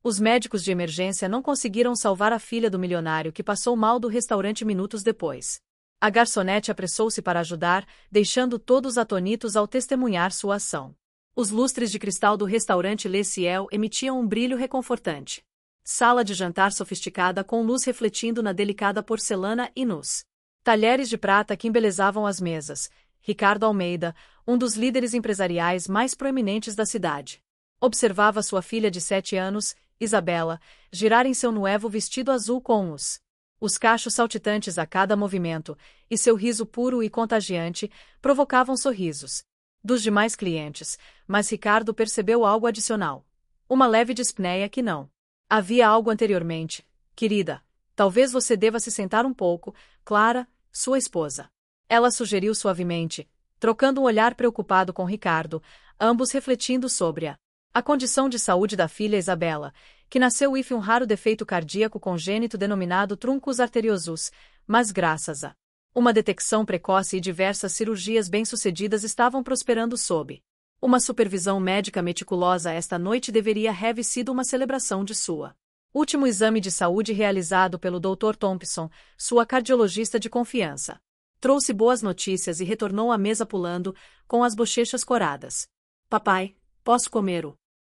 Os médicos de emergência não conseguiram salvar a filha do milionário que passou mal do restaurante minutos depois. A garçonete apressou-se para ajudar, deixando todos atônitos ao testemunhar sua ação. Os lustres de cristal do restaurante Le Ciel emitiam um brilho reconfortante. Sala de jantar sofisticada com luz refletindo na delicada porcelana e nos talheres de prata que embelezavam as mesas. Ricardo Almeida, um dos líderes empresariais mais proeminentes da cidade, observava sua filha de 7 anos, Isabela, girar em seu novo vestido azul com os cachos saltitantes a cada movimento, e seu riso puro e contagiante provocavam sorrisos dos demais clientes, mas Ricardo percebeu algo adicional. Uma leve dispneia que não havia algo anteriormente. Querida, talvez você deva se sentar um pouco, Clara, sua esposa. Ela sugeriu suavemente, trocando um olhar preocupado com Ricardo, ambos refletindo sobre a condição de saúde da filha Isabela, que nasceu com um raro defeito cardíaco congênito denominado truncus arteriosus, mas graças a uma detecção precoce e diversas cirurgias bem-sucedidas estavam prosperando sob uma supervisão médica meticulosa. Esta noite deveria haver sido uma celebração de sua último exame de saúde realizado pelo Dr. Thompson, sua cardiologista de confiança. Trouxe boas notícias e retornou à mesa pulando, com as bochechas coradas. Papai, posso comer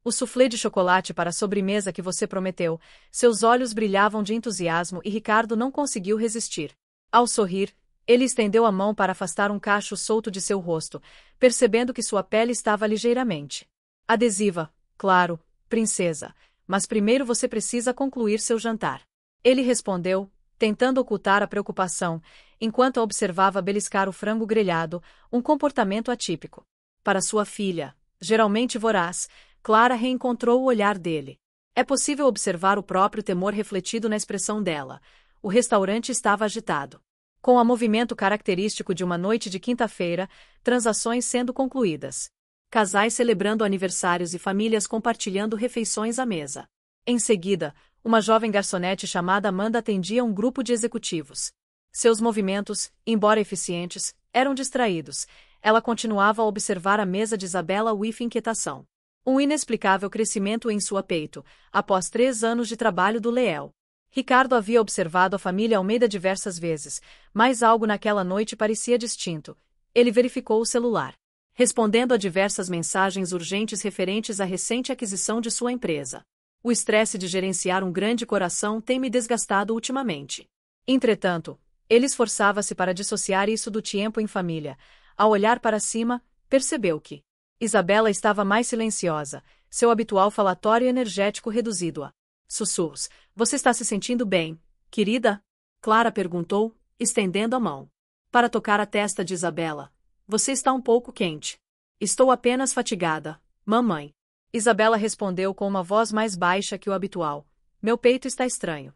o soufflé de chocolate para a sobremesa que você prometeu? Seus olhos brilhavam de entusiasmo e Ricardo não conseguiu resistir. Ao sorrir, ele estendeu a mão para afastar um cacho solto de seu rosto, percebendo que sua pele estava ligeiramente adesiva. Claro, princesa, mas primeiro você precisa concluir seu jantar. Ele respondeu, tentando ocultar a preocupação, enquanto a observava beliscar o frango grelhado, um comportamento atípico. Para sua filha, geralmente voraz, Clara reencontrou o olhar dele. É possível observar o próprio temor refletido na expressão dela. O restaurante estava agitado, com o movimento característico de uma noite de quinta-feira, transações sendo concluídas, casais celebrando aniversários e famílias compartilhando refeições à mesa. Em seguida, uma jovem garçonete chamada Amanda atendia um grupo de executivos. Seus movimentos, embora eficientes, eram distraídos. Ela continuava a observar a mesa de Isabela com inquietação. Um inexplicável crescimento em sua peito, após 3 anos de trabalho do Leel. Ricardo havia observado a família Almeida diversas vezes, mas algo naquela noite parecia distinto. Ele verificou o celular, respondendo a diversas mensagens urgentes referentes à recente aquisição de sua empresa. O estresse de gerenciar um grande coração tem me desgastado ultimamente. Entretanto, ele esforçava-se para dissociar isso do tempo em família. Ao olhar para cima, percebeu que Isabela estava mais silenciosa, seu habitual falatório energético reduzido a sussurros. Você está se sentindo bem, querida? Clara perguntou, estendendo a mão para tocar a testa de Isabela. Você está um pouco quente. Estou apenas fatigada, mamãe. Isabela respondeu com uma voz mais baixa que o habitual. Meu peito está estranho.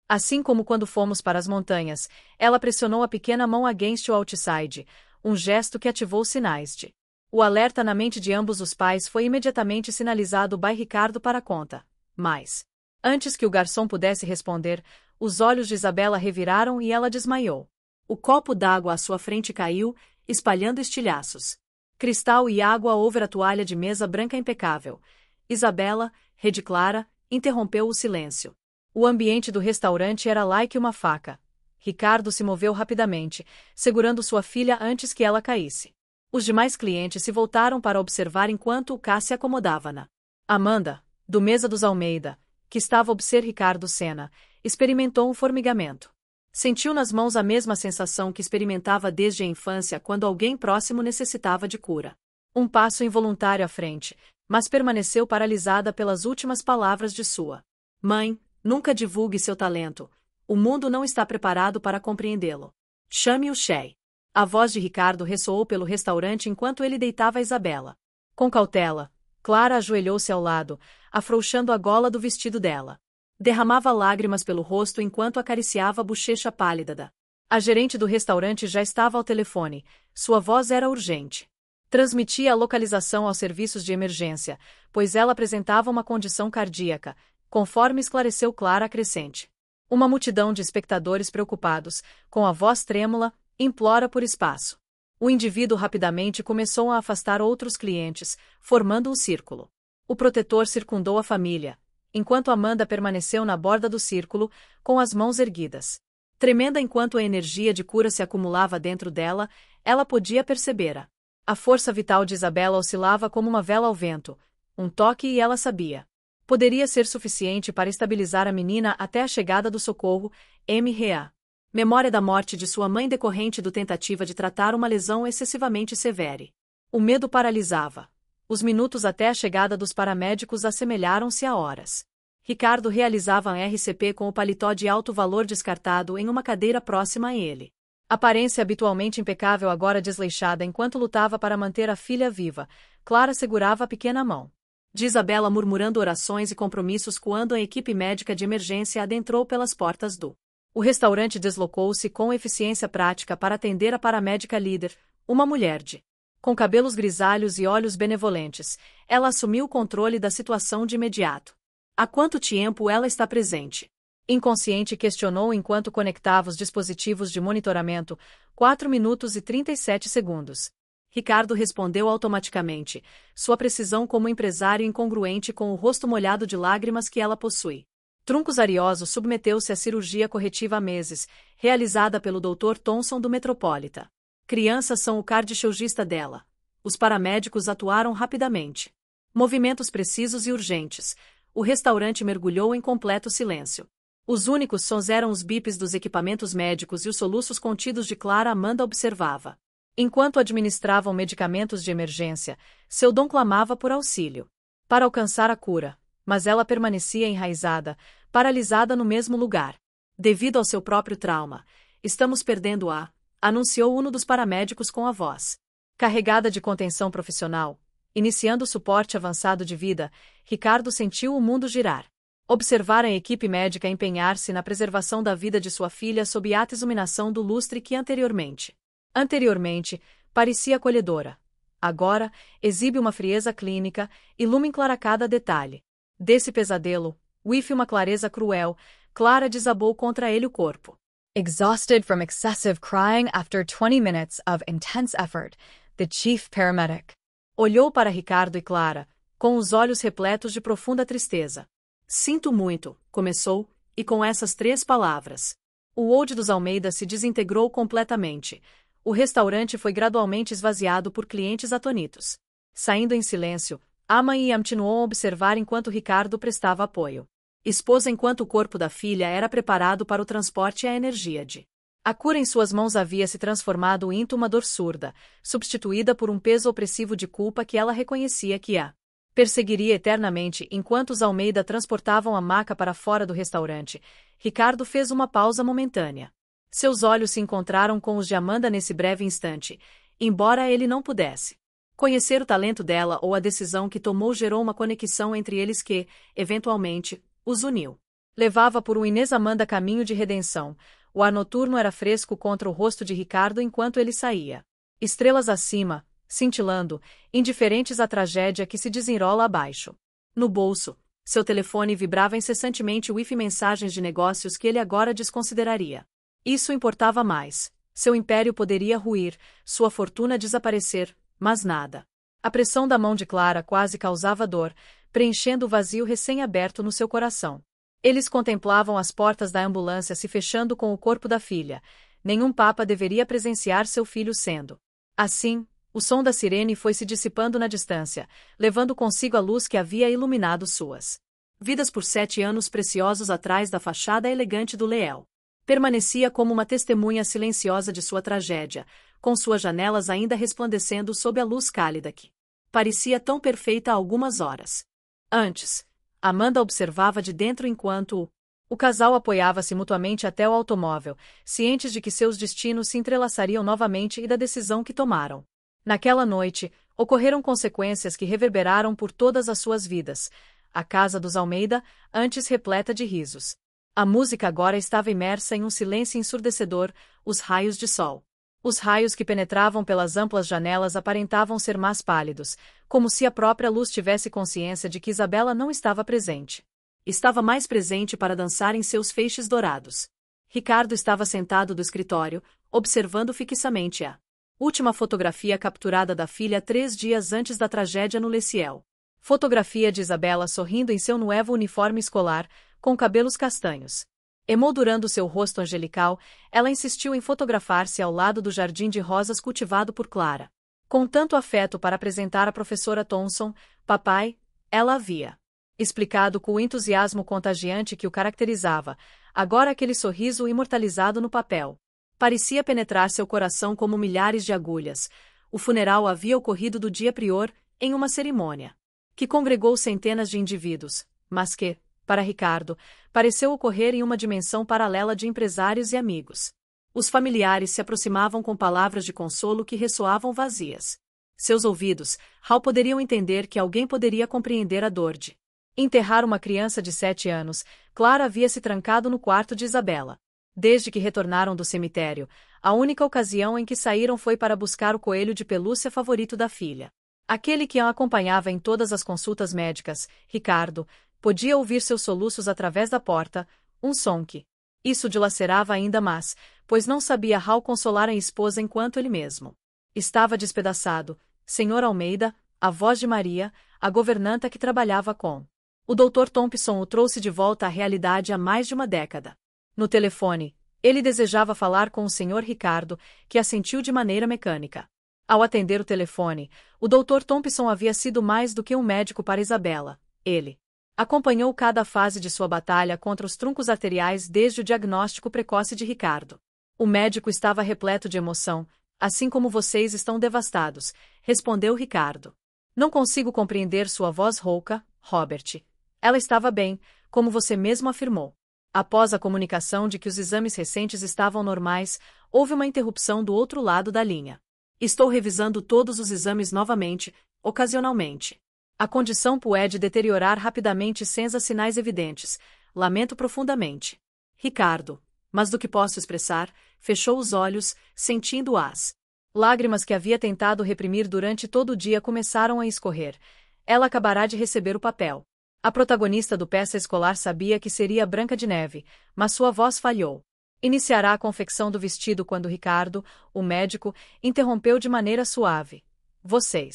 Assim como quando fomos para as montanhas, ela pressionou a pequena mão against o outside, um gesto que ativou sinais de o alerta na mente de ambos os pais foi imediatamente sinalizado by Ricardo para a conta. Mas, antes que o garçom pudesse responder, os olhos de Isabela reviraram e ela desmaiou. O copo d'água à sua frente caiu, espalhando estilhaços. Cristal e água over a toalha de mesa branca impecável. Isabela, Rede Clara, interrompeu o silêncio. O ambiente do restaurante era like uma faca. Ricardo se moveu rapidamente, segurando sua filha antes que ela caísse. Os demais clientes se voltaram para observar enquanto o Cá se acomodava na Amanda, do mesa dos Almeida, que estava a observar Ricardo Senna, experimentou um formigamento. Sentiu nas mãos a mesma sensação que experimentava desde a infância quando alguém próximo necessitava de cura. Um passo involuntário à frente, mas permaneceu paralisada pelas últimas palavras de sua mãe. Nunca divulgue seu talento. O mundo não está preparado para compreendê-lo. Chame o Shei. A voz de Ricardo ressoou pelo restaurante enquanto ele deitava a Isabela. Com cautela, Clara ajoelhou-se ao lado, afrouxando a gola do vestido dela. Derramava lágrimas pelo rosto enquanto acariciava a bochecha pálida. A gerente do restaurante já estava ao telefone. Sua voz era urgente. Transmitia a localização aos serviços de emergência, pois ela apresentava uma condição cardíaca, conforme esclareceu Clara crescente. Uma multidão de espectadores preocupados, com a voz trêmula, implora por espaço. O indivíduo rapidamente começou a afastar outros clientes, formando um círculo. O protetor circundou a família. enquanto Amanda permaneceu na borda do círculo, com as mãos erguidas. Tremenda enquanto a energia de cura se acumulava dentro dela, ela podia perceber. A força vital de Isabela oscilava como uma vela ao vento. Um toque e ela sabia. Poderia ser suficiente para estabilizar a menina até a chegada do socorro, MRA. Memória da morte de sua mãe decorrente do tentativa de tratar uma lesão excessivamente severa. O medo paralisava. Os minutos até a chegada dos paramédicos assemelharam-se a horas. Ricardo realizava a RCP com o paletó de alto valor descartado em uma cadeira próxima a ele. Aparência habitualmente impecável agora desleixada enquanto lutava para manter a filha viva, Clara segurava a pequena mão de Isabela murmurando orações e compromissos quando a equipe médica de emergência adentrou pelas portas do. O restaurante deslocou-se com eficiência prática para atender a paramédica líder, uma mulher com cabelos grisalhos e olhos benevolentes. Ela assumiu o controle da situação de imediato. Há quanto tempo ela está presente? Inconsciente questionou enquanto conectava os dispositivos de monitoramento. 4 minutos e 37 segundos. Ricardo respondeu automaticamente, sua precisão como empresário incongruente com o rosto molhado de lágrimas que ela possui. Truncos Arioso submeteu-se à cirurgia corretiva há meses, realizada pelo Dr. Thomson do Metropolitan. Crianças são o cardiologista dela. Os paramédicos atuaram rapidamente. Movimentos precisos e urgentes. O restaurante mergulhou em completo silêncio. Os únicos sons eram os bips dos equipamentos médicos e os soluços contidos de Clara. Amanda observava. Enquanto administravam medicamentos de emergência, seu dom clamava por auxílio. Para alcançar a cura, mas ela permanecia enraizada, paralisada no mesmo lugar. Devido ao seu próprio trauma, estamos perdendo-a, anunciou um dos paramédicos com a voz carregada de contenção profissional. Iniciando o suporte avançado de vida, Ricardo sentiu o mundo girar. Observar a equipe médica empenhar-se na preservação da vida de sua filha sob a iluminação do lustre que anteriormente, parecia acolhedora. Agora, exibe uma frieza clínica, ilumina cada detalhe. Desse pesadelo, wife uma clareza cruel, Clara desabou contra ele o corpo. Exhausted from excessive crying after 20 minutes of intense effort, the chief paramedic olhou para Ricardo e Clara, com os olhos repletos de profunda tristeza. Sinto muito, começou, e com essas 3 palavras, o Old dos Almeida se desintegrou completamente. O restaurante foi gradualmente esvaziado por clientes atônitos. Saindo em silêncio, Ama e continuou a observar enquanto Ricardo prestava apoio. Esposa enquanto o corpo da filha era preparado para o transporte e a energia de. A cura em suas mãos havia se transformado em uma dor surda, substituída por um peso opressivo de culpa que ela reconhecia que a perseguiria eternamente enquanto os Almeida transportavam a maca para fora do restaurante. Ricardo fez uma pausa momentânea. Seus olhos se encontraram com os de Amanda nesse breve instante, embora ele não pudesse conhecer o talento dela ou a decisão que tomou gerou uma conexão entre eles que, eventualmente, os uniu. Levava por um Inês Amanda caminho de redenção. O ar noturno era fresco contra o rosto de Ricardo enquanto ele saía. Estrelas acima, cintilando, indiferentes à tragédia que se desenrola abaixo. No bolso, seu telefone vibrava incessantemente mensagens de negócios que ele agora desconsideraria. Isso importava mais. Seu império poderia ruir, sua fortuna desaparecer, mas nada. A pressão da mão de Clara quase causava dor, preenchendo o vazio recém-aberto no seu coração. Eles contemplavam as portas da ambulância se fechando com o corpo da filha. Nenhum papa deveria presenciar seu filho sendo. Assim, o som da sirene foi se dissipando na distância, levando consigo a luz que havia iluminado suas vidas por 7 anos preciosos atrás da fachada elegante do Leel. Permanecia como uma testemunha silenciosa de sua tragédia, com suas janelas ainda resplandecendo sob a luz cálida que parecia tão perfeita há algumas horas. Antes, Amanda observava de dentro enquanto o casal apoiava-se mutuamente até o automóvel, cientes de que seus destinos se entrelaçariam novamente e da decisão que tomaram. Naquela noite, ocorreram consequências que reverberaram por todas as suas vidas. A casa dos Almeida, antes repleta de risos. A música agora estava imersa em um silêncio ensurdecedor, os raios de sol. Os raios que penetravam pelas amplas janelas aparentavam ser mais pálidos, como se a própria luz tivesse consciência de que Isabela não estava presente. Estava mais presente para dançar em seus feixes dourados. Ricardo estava sentado do escritório, observando fixamente a última fotografia capturada da filha 3 dias antes da tragédia no Leciel. Fotografia de Isabela sorrindo em seu novo uniforme escolar, com cabelos castanhos. Emoldurando seu rosto angelical, ela insistiu em fotografar-se ao lado do jardim de rosas cultivado por Clara. Com tanto afeto para apresentar à professora Thomson, papai, ela havia explicado com o entusiasmo contagiante que o caracterizava, agora aquele sorriso imortalizado no papel. Parecia penetrar seu coração como milhares de agulhas. O funeral havia ocorrido do dia prior, em uma cerimônia que congregou centenas de indivíduos, mas que, para Ricardo, pareceu ocorrer em uma dimensão paralela de empresários e amigos. Os familiares se aproximavam com palavras de consolo que ressoavam vazias. Seus ouvidos, Hal poderiam entender que alguém poderia compreender a dor de enterrar uma criança de 7 anos. Clara havia se trancado no quarto de Isabela. Desde que retornaram do cemitério, a única ocasião em que saíram foi para buscar o coelho de pelúcia favorito da filha. Aquele que a acompanhava em todas as consultas médicas, Ricardo, podia ouvir seus soluços através da porta, um som que isso dilacerava ainda mais, pois não sabia Hal consolar a esposa enquanto ele mesmo estava despedaçado. Senhor Almeida, a voz de Maria, a governanta que trabalhava com o Dr. Thompson o trouxe de volta à realidade há mais de uma década. No telefone, ele desejava falar com o Sr. Ricardo, que assentiu de maneira mecânica. Ao atender o telefone, o Dr. Thompson havia sido mais do que um médico para Isabela. Ele acompanhou cada fase de sua batalha contra os truncos arteriais desde o diagnóstico precoce de Ricardo. O médico estava repleto de emoção. Assim como vocês estão devastados, respondeu Ricardo. Não consigo compreender sua voz rouca, Robert. Ela estava bem, como você mesmo afirmou. Após a comunicação de que os exames recentes estavam normais, houve uma interrupção do outro lado da linha. Estou revisando todos os exames novamente, ocasionalmente. A condição pode deteriorar rapidamente sem os sinais evidentes. Lamento profundamente. Ricardo, mas do que posso expressar, fechou os olhos, sentindo as lágrimas que havia tentado reprimir durante todo o dia começaram a escorrer. Ela acabará de receber o papel. A protagonista do peça escolar sabia que seria Branca de Neve, mas sua voz falhou. Iniciará a confecção do vestido quando Ricardo, o médico, interrompeu de maneira suave. Você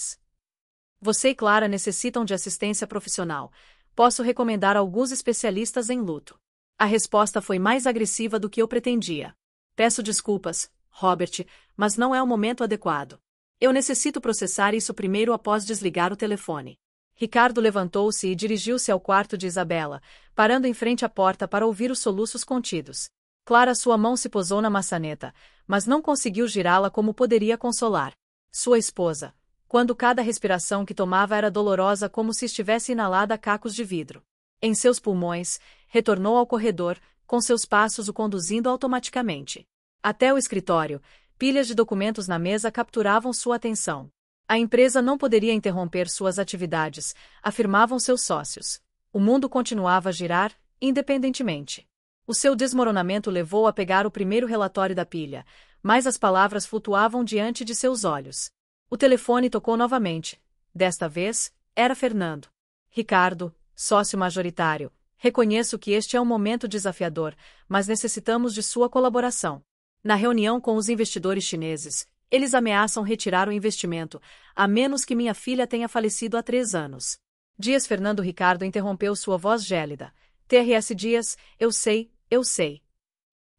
e Clara necessitam de assistência profissional. Posso recomendar alguns especialistas em luto. A resposta foi mais agressiva do que eu pretendia. Peço desculpas, Robert, mas não é o momento adequado. Eu necessito processar isso primeiro após desligar o telefone. Ricardo levantou-se e dirigiu-se ao quarto de Isabela, parando em frente à porta para ouvir os soluços contidos. Clara, sua mão se posou na maçaneta, mas não conseguiu girá-la como poderia consolar sua esposa, quando cada respiração que tomava era dolorosa como se estivesse inalada a cacos de vidro. Em seus pulmões, retornou ao corredor, com seus passos o conduzindo automaticamente até o escritório. Pilhas de documentos na mesa capturavam sua atenção. A empresa não poderia interromper suas atividades, afirmavam seus sócios. O mundo continuava a girar, independentemente. O seu desmoronamento levou a pegar o primeiro relatório da pilha, mas as palavras flutuavam diante de seus olhos. O telefone tocou novamente. Desta vez, era Fernando. Ricardo, sócio majoritário, reconheço que este é um momento desafiador, mas necessitamos de sua colaboração. Na reunião com os investidores chineses, eles ameaçam retirar o investimento, a menos que minha filha tenha falecido há 3 anos. Dias. Fernando. Ricardo interrompeu sua voz gélida. TRS Dias, eu sei.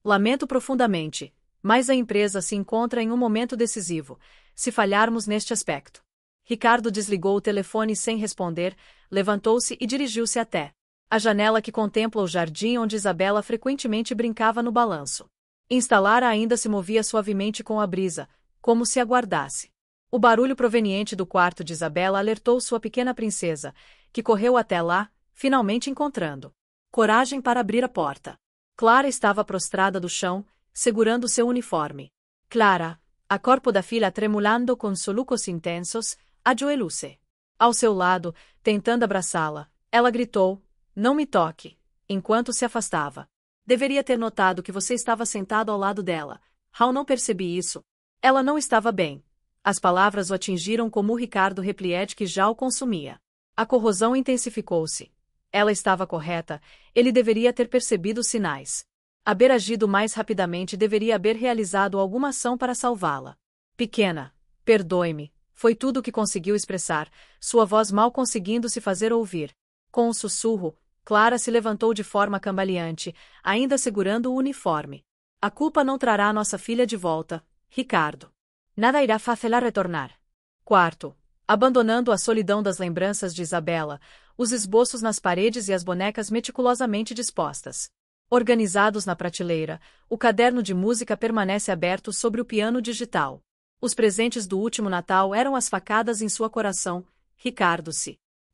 Lamento profundamente, mas a empresa se encontra em um momento decisivo, se falharmos neste aspecto. Ricardo desligou o telefone sem responder, levantou-se e dirigiu-se até a janela que contempla o jardim onde Isabela frequentemente brincava no balanço. Instalara ainda se movia suavemente com a brisa, como se aguardasse. O barulho proveniente do quarto de Isabela alertou sua pequena princesa, que correu até lá, finalmente encontrando coragem para abrir a porta. Clara estava prostrada do chão, segurando seu uniforme. Clara, a corpo da filha tremulando com solucos intensos, ajoelhou-se ao seu lado, tentando abraçá-la. Ela gritou, não me toque, enquanto se afastava. Deveria ter notado que você estava sentado ao lado dela. Hal não percebi isso. Ela não estava bem. As palavras o atingiram como o Ricardo Replied que já o consumia. A corrosão intensificou-se. Ela estava correta, ele deveria ter percebido os sinais. Haver agido mais rapidamente, deveria haver realizado alguma ação para salvá-la. Pequena, perdoe-me, Foi tudo o que conseguiu expressar, sua voz mal conseguindo se fazer ouvir. Com um sussurro, Clara se levantou de forma cambaleante, ainda segurando o uniforme. A culpa não trará nossa filha de volta, Ricardo. Nada irá fazê-la retornar. Quarto. Abandonando a solidão das lembranças de Isabela, os esboços nas paredes e as bonecas meticulosamente dispostas. Organizados na prateleira, o caderno de música permanece aberto sobre o piano digital. Os presentes do último Natal eram as facadas em sua coração. Ricardo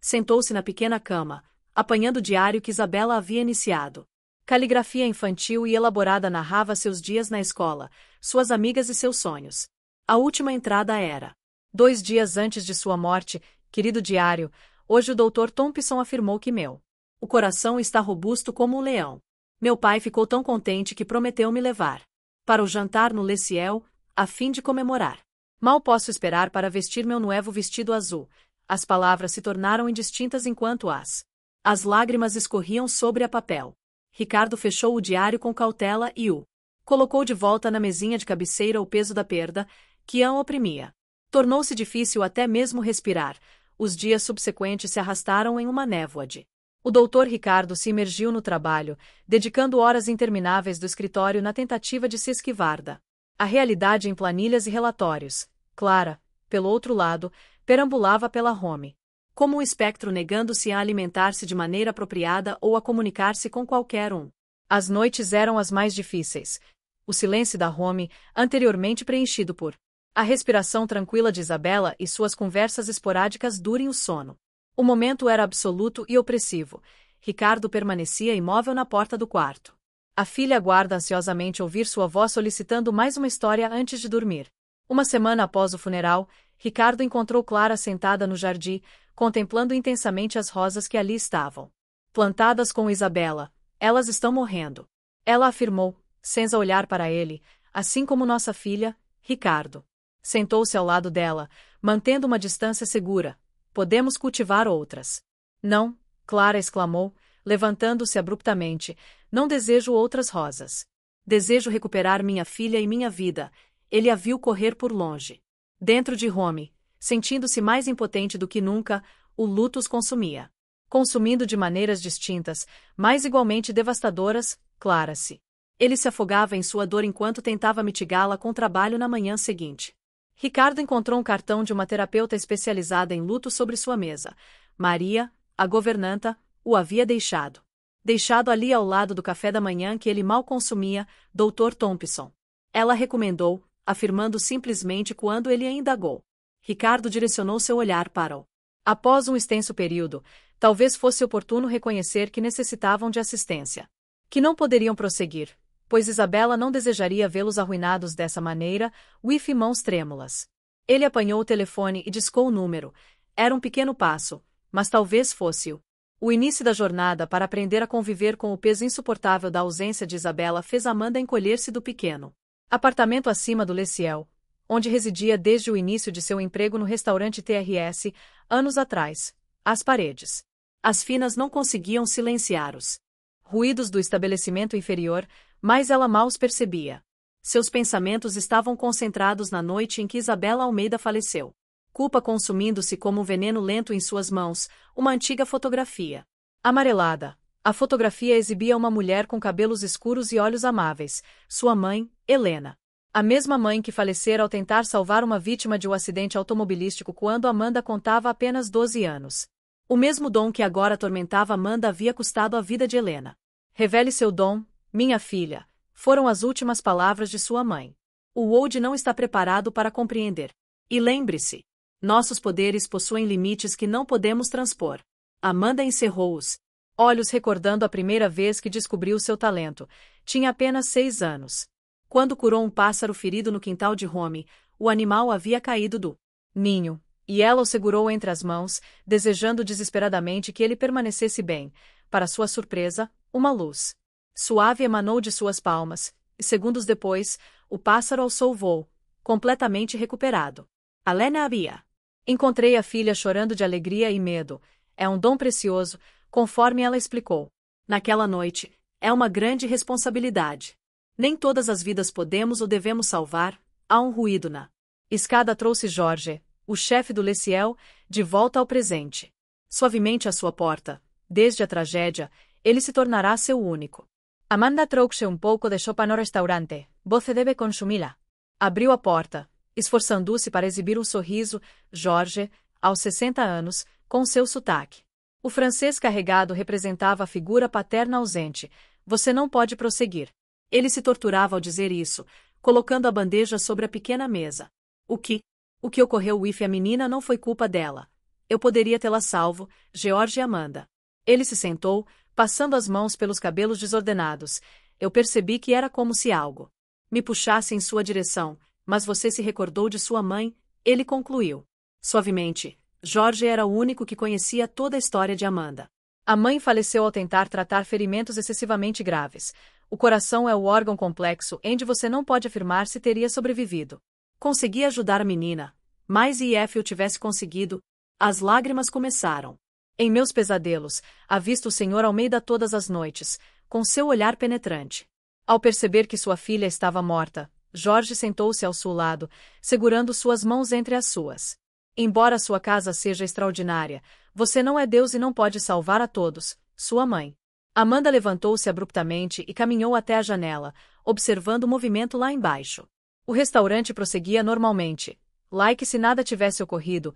sentou-se na pequena cama, apanhando o diário que Isabela havia iniciado. Caligrafia infantil e elaborada narrava seus dias na escola, suas amigas e seus sonhos. A última entrada era: 2 dias antes de sua morte, querido diário, hoje o Dr. Thompson afirmou que o coração está robusto como um leão. Meu pai ficou tão contente que prometeu me levar para o jantar no Le Ciel, a fim de comemorar. Mal posso esperar para vestir meu novo vestido azul. As palavras se tornaram indistintas enquanto as lágrimas escorriam sobre a papel. Ricardo fechou o diário com cautela e o colocou de volta na mesinha de cabeceira. O peso da perda, que a oprimia, tornou-se difícil até mesmo respirar. Os dias subsequentes se arrastaram em uma névoa de... O doutor Ricardo se imergiu no trabalho, dedicando horas intermináveis do escritório na tentativa de se esquivar a realidade em planilhas e relatórios. Clara, pelo outro lado, perambulava pela home, como um espectro negando-se a alimentar-se de maneira apropriada ou a comunicar-se com qualquer um. As noites eram as mais difíceis. O silêncio da home, anteriormente preenchido por a respiração tranquila de Isabela e suas conversas esporádicas durem o sono. O momento era absoluto e opressivo. Ricardo permanecia imóvel na porta do quarto. A filha aguarda ansiosamente ouvir sua voz solicitando mais uma história antes de dormir. Uma semana após o funeral, Ricardo encontrou Clara sentada no jardim, contemplando intensamente as rosas que ali estavam plantadas com Isabela. Elas estão morrendo. Ela afirmou, sem olhar para ele, assim como nossa filha, Ricardo. Sentou-se ao lado dela, mantendo uma distância segura. Podemos cultivar outras. Não, Clara exclamou, levantando-se abruptamente. Não desejo outras rosas. Desejo recuperar minha filha e minha vida. Ele a viu correr por longe. Dentro de home, sentindo-se mais impotente do que nunca, o luto os consumia. Consumindo de maneiras distintas, mas igualmente devastadoras, Clara ele se afogava em sua dor enquanto tentava mitigá-la com trabalho na manhã seguinte. Ricardo encontrou um cartão de uma terapeuta especializada em luto sobre sua mesa. Maria, a governanta, o havia deixado. Deixado ali ao lado do café da manhã que ele mal consumia, Dr. Thompson. Ela recomendou, afirmando simplesmente quando ele a indagou. Ricardo direcionou seu olhar para o. Após um extenso período, talvez fosse oportuno reconhecer que necessitavam de assistência. Que não poderiam prosseguir, pois Isabela não desejaria vê-los arruinados dessa maneira, mãos trêmulas. Ele apanhou o telefone e discou o número. Era um pequeno passo, mas talvez fosse o início da jornada para aprender a conviver com o peso insuportável da ausência de Isabela. Fez Amanda encolher-se do pequeno apartamento acima do Le Ciel, onde residia desde o início de seu emprego no restaurante TRS, anos atrás. As paredes, as finas, não conseguiam silenciar os ruídos do estabelecimento inferior, mas ela mal os percebia. Seus pensamentos estavam concentrados na noite em que Isabela Almeida faleceu. Culpa consumindo-se como um veneno lento em suas mãos, uma antiga fotografia amarelada. A fotografia exibia uma mulher com cabelos escuros e olhos amáveis, sua mãe, Helena. A mesma mãe que falecera ao tentar salvar uma vítima de um acidente automobilístico quando Amanda contava apenas 12 anos. O mesmo dom que agora atormentava Amanda havia custado a vida de Helena. Revele seu dom, minha filha, foram as últimas palavras de sua mãe. O Wold não está preparado para compreender. E lembre-se, nossos poderes possuem limites que não podemos transpor. Amanda encerrou os olhos recordando a primeira vez que descobriu seu talento. Tinha apenas 6 anos. Quando curou um pássaro ferido no quintal de home, o animal havia caído do ninho, e ela o segurou entre as mãos, desejando desesperadamente que ele permanecesse bem. Para sua surpresa, uma luz suave emanou de suas palmas, e segundos depois, o pássaro alçou voo, completamente recuperado. Alena havia. Encontrei a filha chorando de alegria e medo. É um dom precioso, conforme ela explicou. Naquela noite, é uma grande responsabilidade. Nem todas as vidas podemos ou devemos salvar. Há um ruído na escada. Trouxe Jorge, O chefe do Leciel, de volta ao presente. Suavemente à sua porta. Desde a tragédia, ele se tornará seu único. Amanda trouxe pouco de sopa no restaurante. Você deve consumi-la. Abriu a porta, esforçando-se para exibir um sorriso, Jorge, aos 60 anos, com seu sotaque. O francês carregado representava a figura paterna ausente. Você não pode prosseguir. Ele se torturava ao dizer isso, colocando a bandeja sobre a pequena mesa. O que ocorreu if a menina não foi culpa dela? Eu poderia tê-la salvo, George e Amanda. Ele se sentou, passando as mãos pelos cabelos desordenados. Eu percebi que era como se algo me puxasse em sua direção, mas você se recordou de sua mãe, ele concluiu. Suavemente, Jorge era o único que conhecia toda a história de Amanda. A mãe faleceu ao tentar tratar ferimentos excessivamente graves. O coração é o órgão complexo onde você não pode afirmar se teria sobrevivido. Consegui ajudar a menina, mas if eu tivesse conseguido, as lágrimas começaram. Em meus pesadelos, avisto o Sr. Almeida todas as noites, com seu olhar penetrante. Ao perceber que sua filha estava morta, Jorge sentou-se ao seu lado, segurando suas mãos entre as suas. Embora sua casa seja extraordinária, você não é Deus e não pode salvar a todos, sua mãe. Amanda levantou-se abruptamente e caminhou até a janela, observando o movimento lá embaixo. O restaurante prosseguia normalmente, like se nada tivesse ocorrido,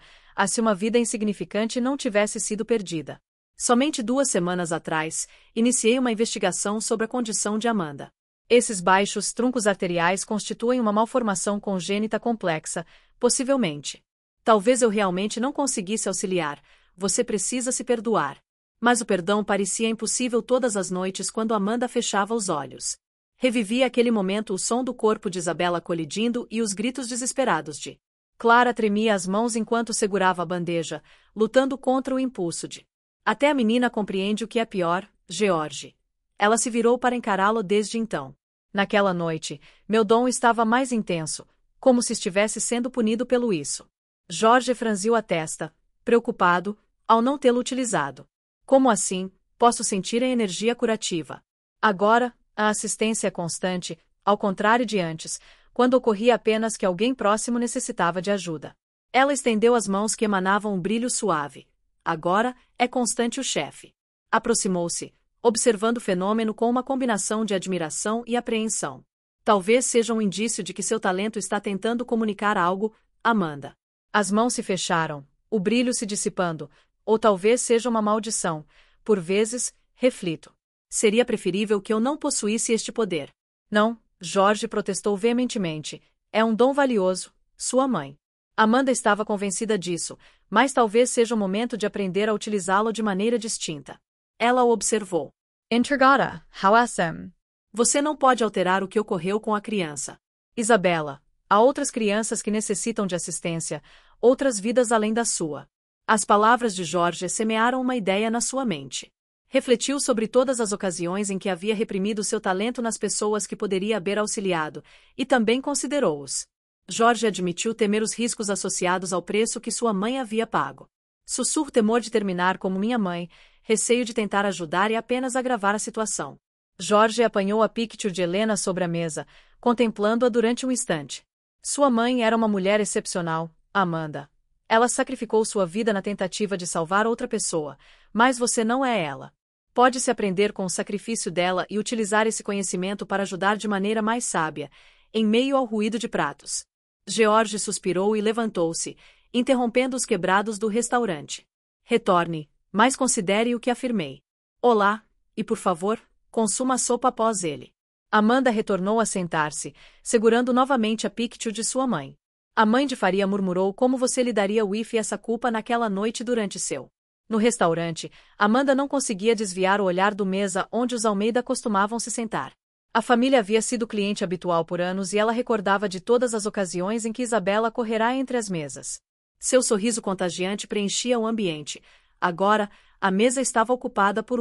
se uma vida insignificante não tivesse sido perdida. Somente 2 semanas atrás, iniciei uma investigação sobre a condição de Amanda. Esses baixos truncos arteriais constituem uma malformação congênita complexa, possivelmente. Talvez eu realmente não conseguisse auxiliar, você precisa se perdoar. Mas o perdão parecia impossível todas as noites quando Amanda fechava os olhos. Revivia aquele momento o som do corpo de Isabela colidindo e os gritos desesperados de Clara tremia as mãos enquanto segurava a bandeja, lutando contra o impulso de Até a menina compreende o que é pior, George. Ela se virou para encará-lo desde então. Naquela noite, meu dom estava mais intenso, como se estivesse sendo punido pelo isso. Jorge franziu a testa, preocupado, ao não tê-lo utilizado. Como assim, posso sentir a energia curativa. Agora, a assistência é constante, ao contrário de antes, quando ocorria apenas que alguém próximo necessitava de ajuda. Ela estendeu as mãos que emanavam um brilho suave. Agora, é constante o chefe. Aproximou-se, observando o fenômeno com uma combinação de admiração e apreensão. Talvez seja um indício de que seu talento está tentando comunicar algo, Amanda. As mãos se fecharam, o brilho se dissipando, ou talvez seja uma maldição. Por vezes, reflito. Seria preferível que eu não possuísse este poder. Não, Jorge protestou veementemente. É um dom valioso, sua mãe. Amanda estava convencida disso, mas talvez seja o momento de aprender a utilizá-lo de maneira distinta. Ela o observou. Intrigada, awesome. Você não pode alterar o que ocorreu com a criança. Isabela, há outras crianças que necessitam de assistência, outras vidas além da sua. As palavras de Jorge semearam uma ideia na sua mente. Refletiu sobre todas as ocasiões em que havia reprimido seu talento nas pessoas que poderia haver auxiliado, e também considerou-os. Jorge admitiu temer os riscos associados ao preço que sua mãe havia pago. Sussurro temor de terminar como minha mãe, receio de tentar ajudar e apenas agravar a situação. Jorge apanhou a picture de Helena sobre a mesa, contemplando-a durante um instante. Sua mãe era uma mulher excepcional, Amanda. Ela sacrificou sua vida na tentativa de salvar outra pessoa, mas você não é ela. Pode-se aprender com o sacrifício dela e utilizar esse conhecimento para ajudar de maneira mais sábia, em meio ao ruído de pratos. George suspirou e levantou-se, interrompendo os quebrados do restaurante. Retorne, mas considere o que afirmei. Olá, e por favor, consuma a sopa após ele. Amanda retornou a sentar-se, segurando novamente a picture de sua mãe. A mãe de Faria murmurou como você lidaria if essa culpa naquela noite durante seu. No restaurante, Amanda não conseguia desviar o olhar do mesa onde os Almeida costumavam se sentar. A família havia sido cliente habitual por anos e ela recordava de todas as ocasiões em que Isabela correrá entre as mesas. Seu sorriso contagiante preenchia o ambiente. Agora, a mesa estava ocupada por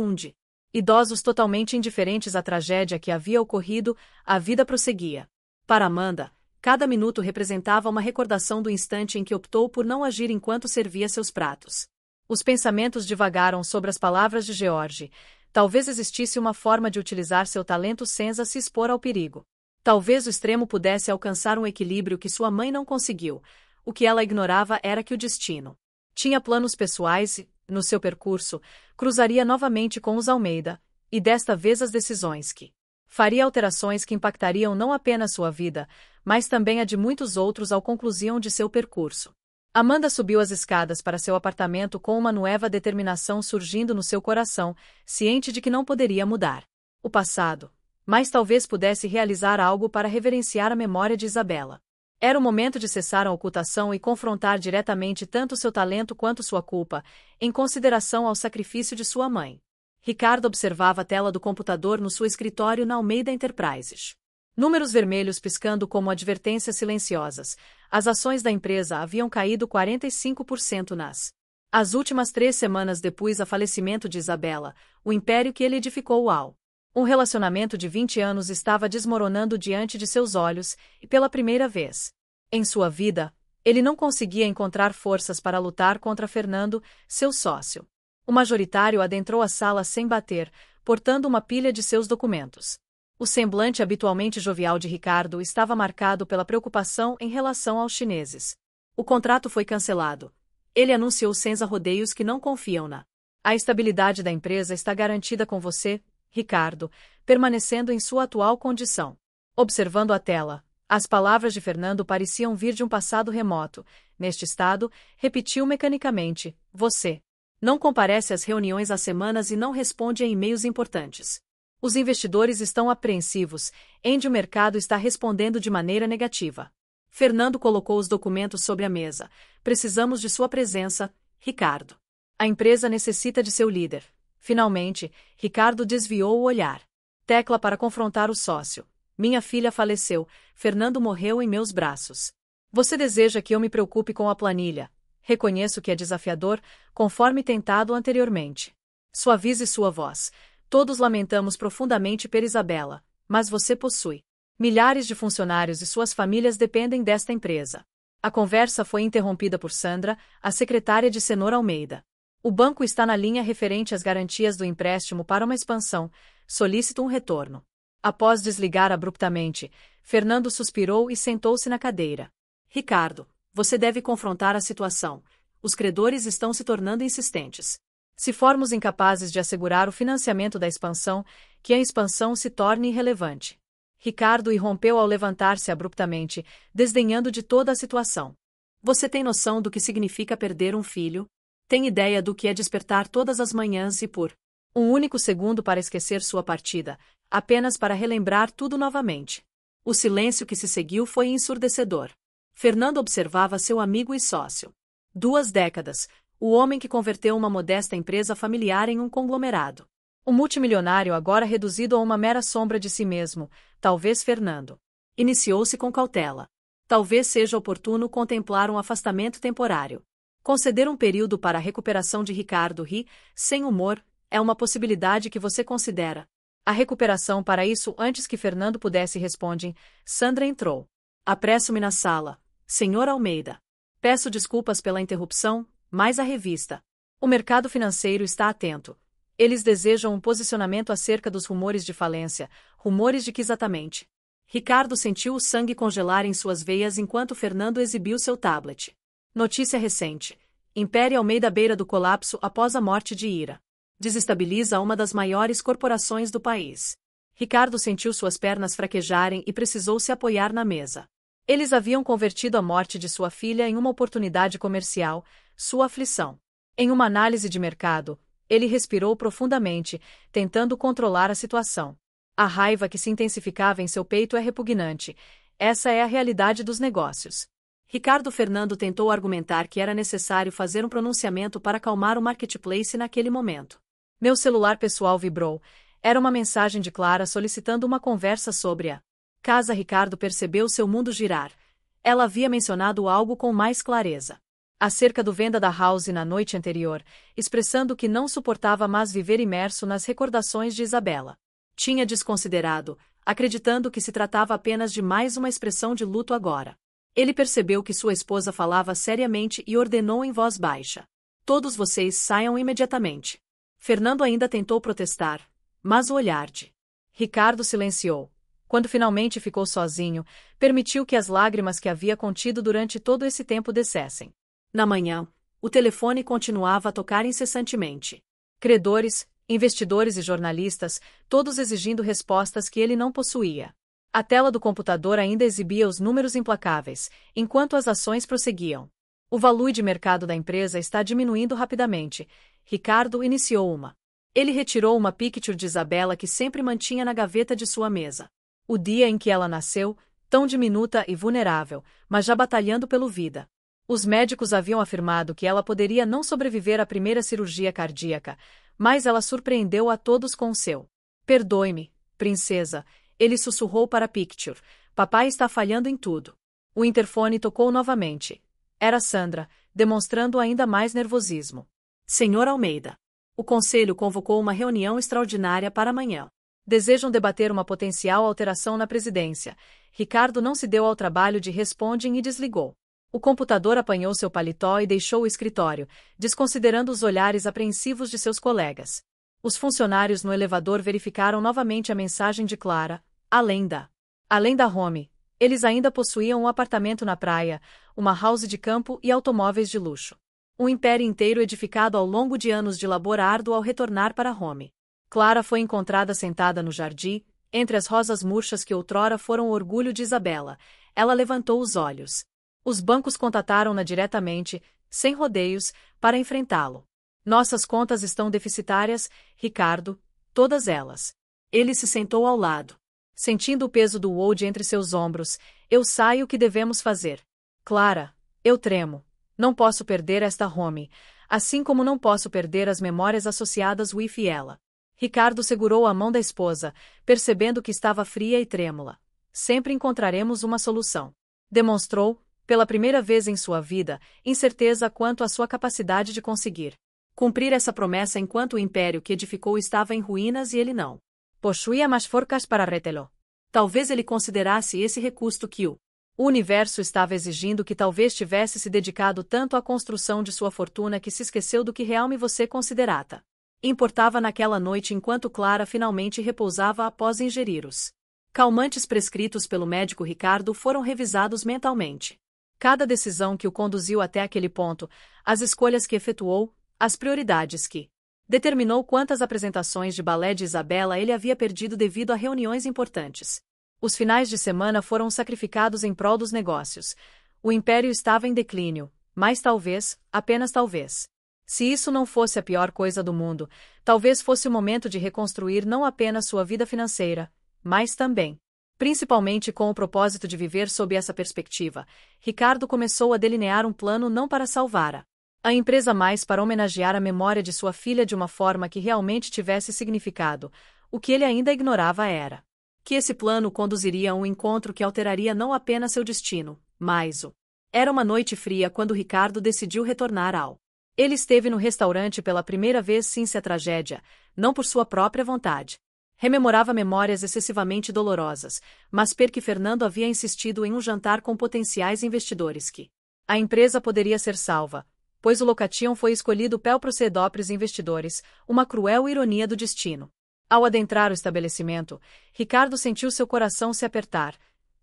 idosos totalmente indiferentes à tragédia que havia ocorrido, a vida prosseguia. Para Amanda, cada minuto representava uma recordação do instante em que optou por não agir enquanto servia seus pratos. Os pensamentos divagaram sobre as palavras de George. Talvez existisse uma forma de utilizar seu talento sem se expor ao perigo. Talvez o extremo pudesse alcançar um equilíbrio que sua mãe não conseguiu. O que ela ignorava era que o destino tinha planos pessoais e, no seu percurso, cruzaria novamente com os Almeida, e desta vez as decisões que faria alterações que impactariam não apenas sua vida, mas também a de muitos outros ao conclusão de seu percurso. Amanda subiu as escadas para seu apartamento com uma nova determinação surgindo no seu coração, ciente de que não poderia mudar o passado, mas talvez pudesse realizar algo para reverenciar a memória de Isabela. Era o momento de cessar a ocultação e confrontar diretamente tanto seu talento quanto sua culpa, em consideração ao sacrifício de sua mãe. Ricardo observava a tela do computador no seu escritório na Almeida Enterprises. Números vermelhos piscando como advertências silenciosas. As ações da empresa haviam caído 45% as últimas 3 semanas depois do falecimento de Isabela, o império que ele edificou um relacionamento de 20 anos estava desmoronando diante de seus olhos, e pela primeira vez em sua vida, ele não conseguia encontrar forças para lutar contra Fernando, seu sócio. O majoritário adentrou a sala sem bater, portando uma pilha de seus documentos. O semblante habitualmente jovial de Ricardo estava marcado pela preocupação em relação aos chineses. O contrato foi cancelado. Ele anunciou sem rodeios que não confiam a estabilidade da empresa está garantida com você, Ricardo, permanecendo em sua atual condição. Observando a tela, as palavras de Fernando pareciam vir de um passado remoto. Neste estado, repetiu mecanicamente, você não comparece às reuniões há semanas e não responde a e-mails importantes. Os investidores estão apreensivos, o mercado está respondendo de maneira negativa. Fernando colocou os documentos sobre a mesa. Precisamos de sua presença, Ricardo. A empresa necessita de seu líder. Finalmente, Ricardo desviou o olhar. Tecla para confrontar o sócio. Minha filha faleceu. Fernando morreu em meus braços. Você deseja que eu me preocupe com a planilha? Reconheço que é desafiador, conforme tentado anteriormente. Suavize sua voz. Todos lamentamos profundamente por Isabela, mas você possui milhares de funcionários e suas famílias dependem desta empresa. A conversa foi interrompida por Sandra, a secretária de Senhor Almeida. O banco está na linha referente às garantias do empréstimo para uma expansão. Solicito um retorno. Após desligar abruptamente, Fernando suspirou e sentou-se na cadeira. Ricardo, você deve confrontar a situação. Os credores estão se tornando insistentes. Se formos incapazes de assegurar o financiamento da expansão, que a expansão se torne irrelevante. Ricardo irrompeu ao levantar-se abruptamente, desdenhando de toda a situação. Você tem noção do que significa perder um filho? Tem ideia do que é despertar todas as manhãs e por um único segundo para esquecer sua partida, apenas para relembrar tudo novamente? O silêncio que se seguiu foi ensurdecedor. Fernando observava seu amigo e sócio. 2 décadas, o homem que converteu uma modesta empresa familiar em um conglomerado. O multimilionário agora reduzido a uma mera sombra de si mesmo, talvez Fernando. Iniciou-se com cautela. Talvez seja oportuno contemplar um afastamento temporário. Conceder um período para a recuperação de Ricardo sem humor, é uma possibilidade que você considera. A recuperação para isso antes que Fernando pudesse responder, Sandra entrou. Apresso-me na sala. Senhor Almeida. Peço desculpas pela interrupção, mas a revista. O mercado financeiro está atento. Eles desejam um posicionamento acerca dos rumores de falência. Rumores de que exatamente? Ricardo sentiu o sangue congelar em suas veias enquanto Fernando exibiu seu tablet. Notícia recente. Império Almeida à beira do colapso após a morte de Ira. Desestabiliza uma das maiores corporações do país. Ricardo sentiu suas pernas fraquejarem e precisou se apoiar na mesa. Eles haviam convertido a morte de sua filha em uma oportunidade comercial, sua aflição. Em uma análise de mercado, ele respirou profundamente, tentando controlar a situação. A raiva que se intensificava em seu peito é repugnante. Essa é a realidade dos negócios. Ricardo Fernando tentou argumentar que era necessário fazer um pronunciamento para acalmar o marketplace naquele momento. Meu celular pessoal vibrou. Era uma mensagem de Clara solicitando uma conversa sobre a casa. Ricardo percebeu seu mundo girar. Ela havia mencionado algo com mais clareza. Acerca do venda da House na noite anterior, expressando que não suportava mais viver imerso nas recordações de Isabela. Tinha desconsiderado, acreditando que se tratava apenas de mais uma expressão de luto agora. Ele percebeu que sua esposa falava seriamente e ordenou em voz baixa. Todos vocês saiam imediatamente. Fernando ainda tentou protestar, mas o olhar de Ricardo silenciou. Quando finalmente ficou sozinho, permitiu que as lágrimas que havia contido durante todo esse tempo descessem. Na manhã, o telefone continuava a tocar incessantemente. Credores, investidores e jornalistas, todos exigindo respostas que ele não possuía. A tela do computador ainda exibia os números implacáveis, enquanto as ações prosseguiam. O valor de mercado da empresa está diminuindo rapidamente. Ricardo iniciou uma. Ele retirou uma picture de Isabela que sempre mantinha na gaveta de sua mesa. O dia em que ela nasceu, tão diminuta e vulnerável, mas já batalhando pela vida. Os médicos haviam afirmado que ela poderia não sobreviver à primeira cirurgia cardíaca, mas ela surpreendeu a todos com o seu. Perdoe-me, princesa, ele sussurrou para a picture. Papai está falhando em tudo. O interfone tocou novamente. Era Sandra, demonstrando ainda mais nervosismo. Senhor Almeida. O conselho convocou uma reunião extraordinária para amanhã. Desejam debater uma potencial alteração na presidência. Ricardo não se deu ao trabalho de responder e desligou. O computador apanhou seu paletó e deixou o escritório, desconsiderando os olhares apreensivos de seus colegas. Os funcionários no elevador verificaram novamente a mensagem de Clara, além da home. Eles ainda possuíam um apartamento na praia, uma house de campo e automóveis de luxo. Um império inteiro edificado ao longo de anos de labor árduo ao retornar para home. Clara foi encontrada sentada no jardim, entre as rosas murchas que outrora foram o orgulho de Isabela. Ela levantou os olhos. Os bancos contataram-na diretamente, sem rodeios, para enfrentá-lo. Nossas contas estão deficitárias, Ricardo, todas elas. Ele se sentou ao lado. Sentindo o peso do Wold entre seus ombros, eu sei o que devemos fazer. Clara, eu tremo. Não posso perder esta home, assim como não posso perder as memórias associadas with ela. Ricardo segurou a mão da esposa, percebendo que estava fria e trêmula. Sempre encontraremos uma solução. Demonstrou, pela primeira vez em sua vida, incerteza quanto à sua capacidade de conseguir cumprir essa promessa enquanto o império que edificou estava em ruínas e ele não possuía mais forças para retê-lo. Talvez ele considerasse esse recurso que o universo estava exigindo que talvez tivesse se dedicado tanto à construção de sua fortuna que se esqueceu do que realmente você considerata. Importava naquela noite enquanto Clara finalmente repousava após ingerir os calmantes prescritos pelo médico Ricardo foram revisados mentalmente. Cada decisão que o conduziu até aquele ponto, as escolhas que efetuou, as prioridades que determinou quantas apresentações de balé de Isabela ele havia perdido devido a reuniões importantes. Os finais de semana foram sacrificados em prol dos negócios. O império estava em declínio, mas talvez, apenas talvez. Se isso não fosse a pior coisa do mundo, talvez fosse o momento de reconstruir não apenas sua vida financeira, mas também, principalmente com o propósito de viver sob essa perspectiva, Ricardo começou a delinear um plano não para salvar a empresa, mas para homenagear a memória de sua filha de uma forma que realmente tivesse significado. O que ele ainda ignorava era que esse plano conduziria a um encontro que alteraria não apenas seu destino, mas o. Era uma noite fria quando Ricardo decidiu retornar ao. Ele esteve no restaurante pela primeira vez since a tragédia, não por sua própria vontade. Rememorava memórias excessivamente dolorosas, mas porque Fernando havia insistido em um jantar com potenciais investidores que a empresa poderia ser salva, pois o location foi escolhido pel procedopres investidores, uma cruel ironia do destino. Ao adentrar o estabelecimento, Ricardo sentiu seu coração se apertar.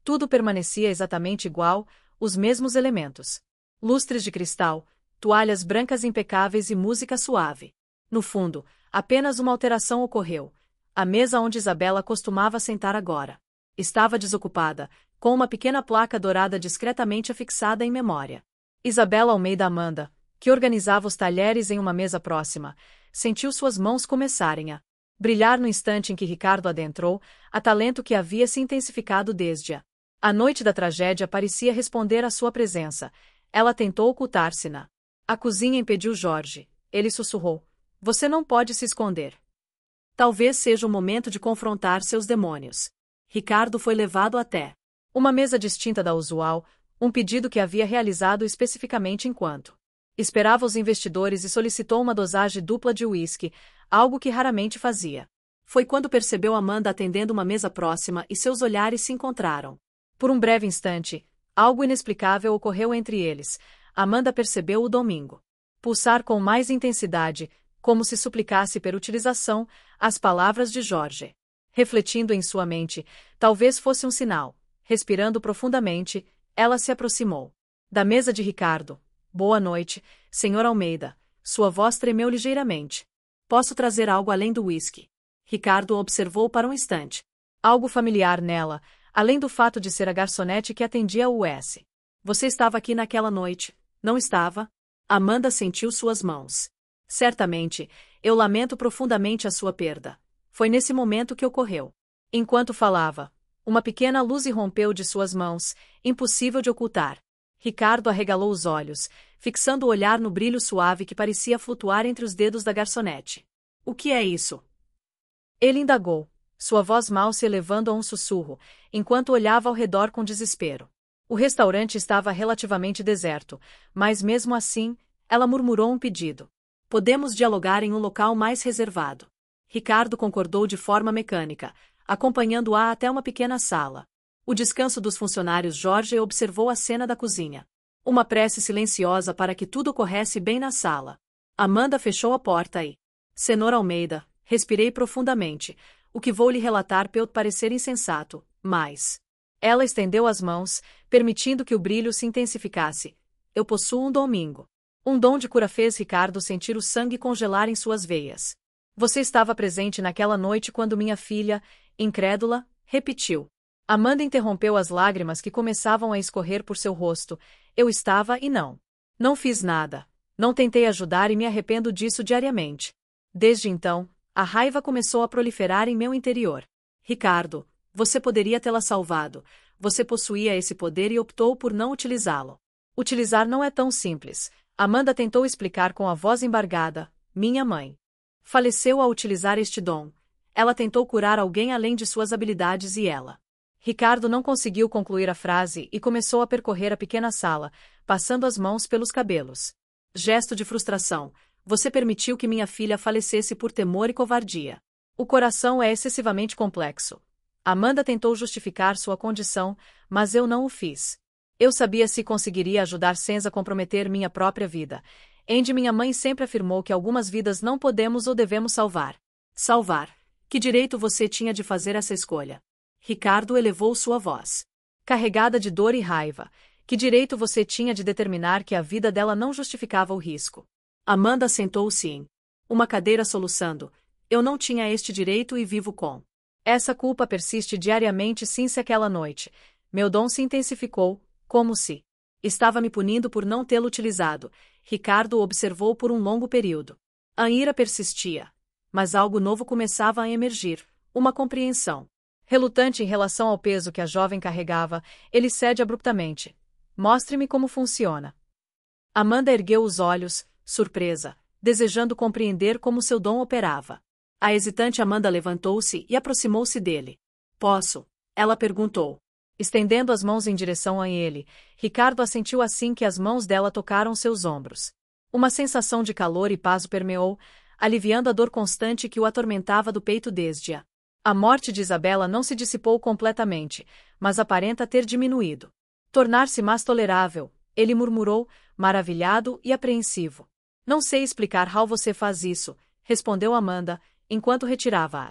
Tudo permanecia exatamente igual, os mesmos elementos. Lustres de cristal, toalhas brancas impecáveis e música suave. No fundo, apenas uma alteração ocorreu. A mesa onde Isabela costumava sentar agora estava desocupada, com uma pequena placa dourada discretamente afixada em memória. Isabela Almeida Amanda, que organizava os talheres em uma mesa próxima, sentiu suas mãos começarem a brilhar no instante em que Ricardo adentrou, a talento que havia se intensificado desde a noite da tragédia parecia responder à sua presença. Ela tentou ocultar-se a cozinha impediu Jorge. Ele sussurrou. Você não pode se esconder. Talvez seja o momento de confrontar seus demônios. Ricardo foi levado até uma mesa distinta da usual, um pedido que havia realizado especificamente enquanto esperava os investidores e solicitou uma dosagem dupla de uísque, algo que raramente fazia. Foi quando percebeu Amanda atendendo uma mesa próxima e seus olhares se encontraram. Por um breve instante, algo inexplicável ocorreu entre eles. Amanda percebeu o domingo pulsar com mais intensidade, como se suplicasse per utilização, as palavras de Jorge. Refletindo em sua mente, talvez fosse um sinal. Respirando profundamente, ela se aproximou da mesa de Ricardo. Boa noite, Sr. Almeida. Sua voz tremeu ligeiramente. Posso trazer algo além do uísque? Ricardo observou para um instante. Algo familiar nela, além do fato de ser a garçonete que atendia o US. Você estava aqui naquela noite, não estava? Amanda sentiu suas mãos. Certamente, eu lamento profundamente a sua perda. Foi nesse momento que ocorreu. Enquanto falava, uma pequena luz irrompeu de suas mãos, impossível de ocultar. Ricardo arregalou os olhos, fixando o olhar no brilho suave que parecia flutuar entre os dedos da garçonete. O que é isso? Ele indagou, sua voz mal se elevando a um sussurro, enquanto olhava ao redor com desespero. O restaurante estava relativamente deserto, mas mesmo assim, ela murmurou um pedido. Podemos dialogar em um local mais reservado. Ricardo concordou de forma mecânica, acompanhando-a até uma pequena sala. O descanso dos funcionários. Jorge observou a cena da cozinha. Uma prece silenciosa para que tudo corresse bem na sala. Amanda fechou a porta e... Sr. Almeida, respirei profundamente. O que vou lhe relatar pode parecer insensato, mas... Ela estendeu as mãos, permitindo que o brilho se intensificasse. Eu possuo um domingo. Um dom de cura fez Ricardo sentir o sangue congelar em suas veias. Você estava presente naquela noite quando minha filha, incrédula, repetiu. Amanda interrompeu as lágrimas que começavam a escorrer por seu rosto. Eu estava e não. Não fiz nada. Não tentei ajudar e me arrependo disso diariamente. Desde então, a raiva começou a proliferar em meu interior. Ricardo, você poderia tê-la salvado. Você possuía esse poder e optou por não utilizá-lo. Utilizar não é tão simples. Amanda tentou explicar com a voz embargada. Minha mãe faleceu ao utilizar este dom. Ela tentou curar alguém além de suas habilidades e ela... Ricardo não conseguiu concluir a frase e começou a percorrer a pequena sala, passando as mãos pelos cabelos. Gesto de frustração. Você permitiu que minha filha falecesse por temor e covardia. O coração é excessivamente complexo. Amanda tentou justificar sua condição, mas eu não o fiz. Eu sabia se conseguiria ajudar sem comprometer minha própria vida. Andy, minha mãe, sempre afirmou que algumas vidas não podemos ou devemos salvar. Salvar? Que direito você tinha de fazer essa escolha? Ricardo elevou sua voz. Carregada de dor e raiva. Que direito você tinha de determinar que a vida dela não justificava o risco? Amanda sentou-se em uma cadeira soluçando. Eu não tinha este direito e vivo com. Essa culpa persiste diariamente since aquela noite. Meu dom se intensificou, como se estava me punindo por não tê-lo utilizado. Ricardo observou por um longo período. A ira persistia. Mas algo novo começava a emergir. Uma compreensão. Relutante em relação ao peso que a jovem carregava, ele cede abruptamente. Mostre-me como funciona. Amanda ergueu os olhos, surpresa, desejando compreender como seu dom operava. A hesitante Amanda levantou-se e aproximou-se dele. Posso? Ela perguntou. Estendendo as mãos em direção a ele, Ricardo assentiu assim que as mãos dela tocaram seus ombros. Uma sensação de calor e paz o permeou, aliviando a dor constante que o atormentava do peito desde a morte de Isabela. Não se dissipou completamente, mas aparenta ter diminuído. Tornar-se mais tolerável, ele murmurou, maravilhado e apreensivo. Não sei explicar how você faz isso, respondeu Amanda, enquanto retirava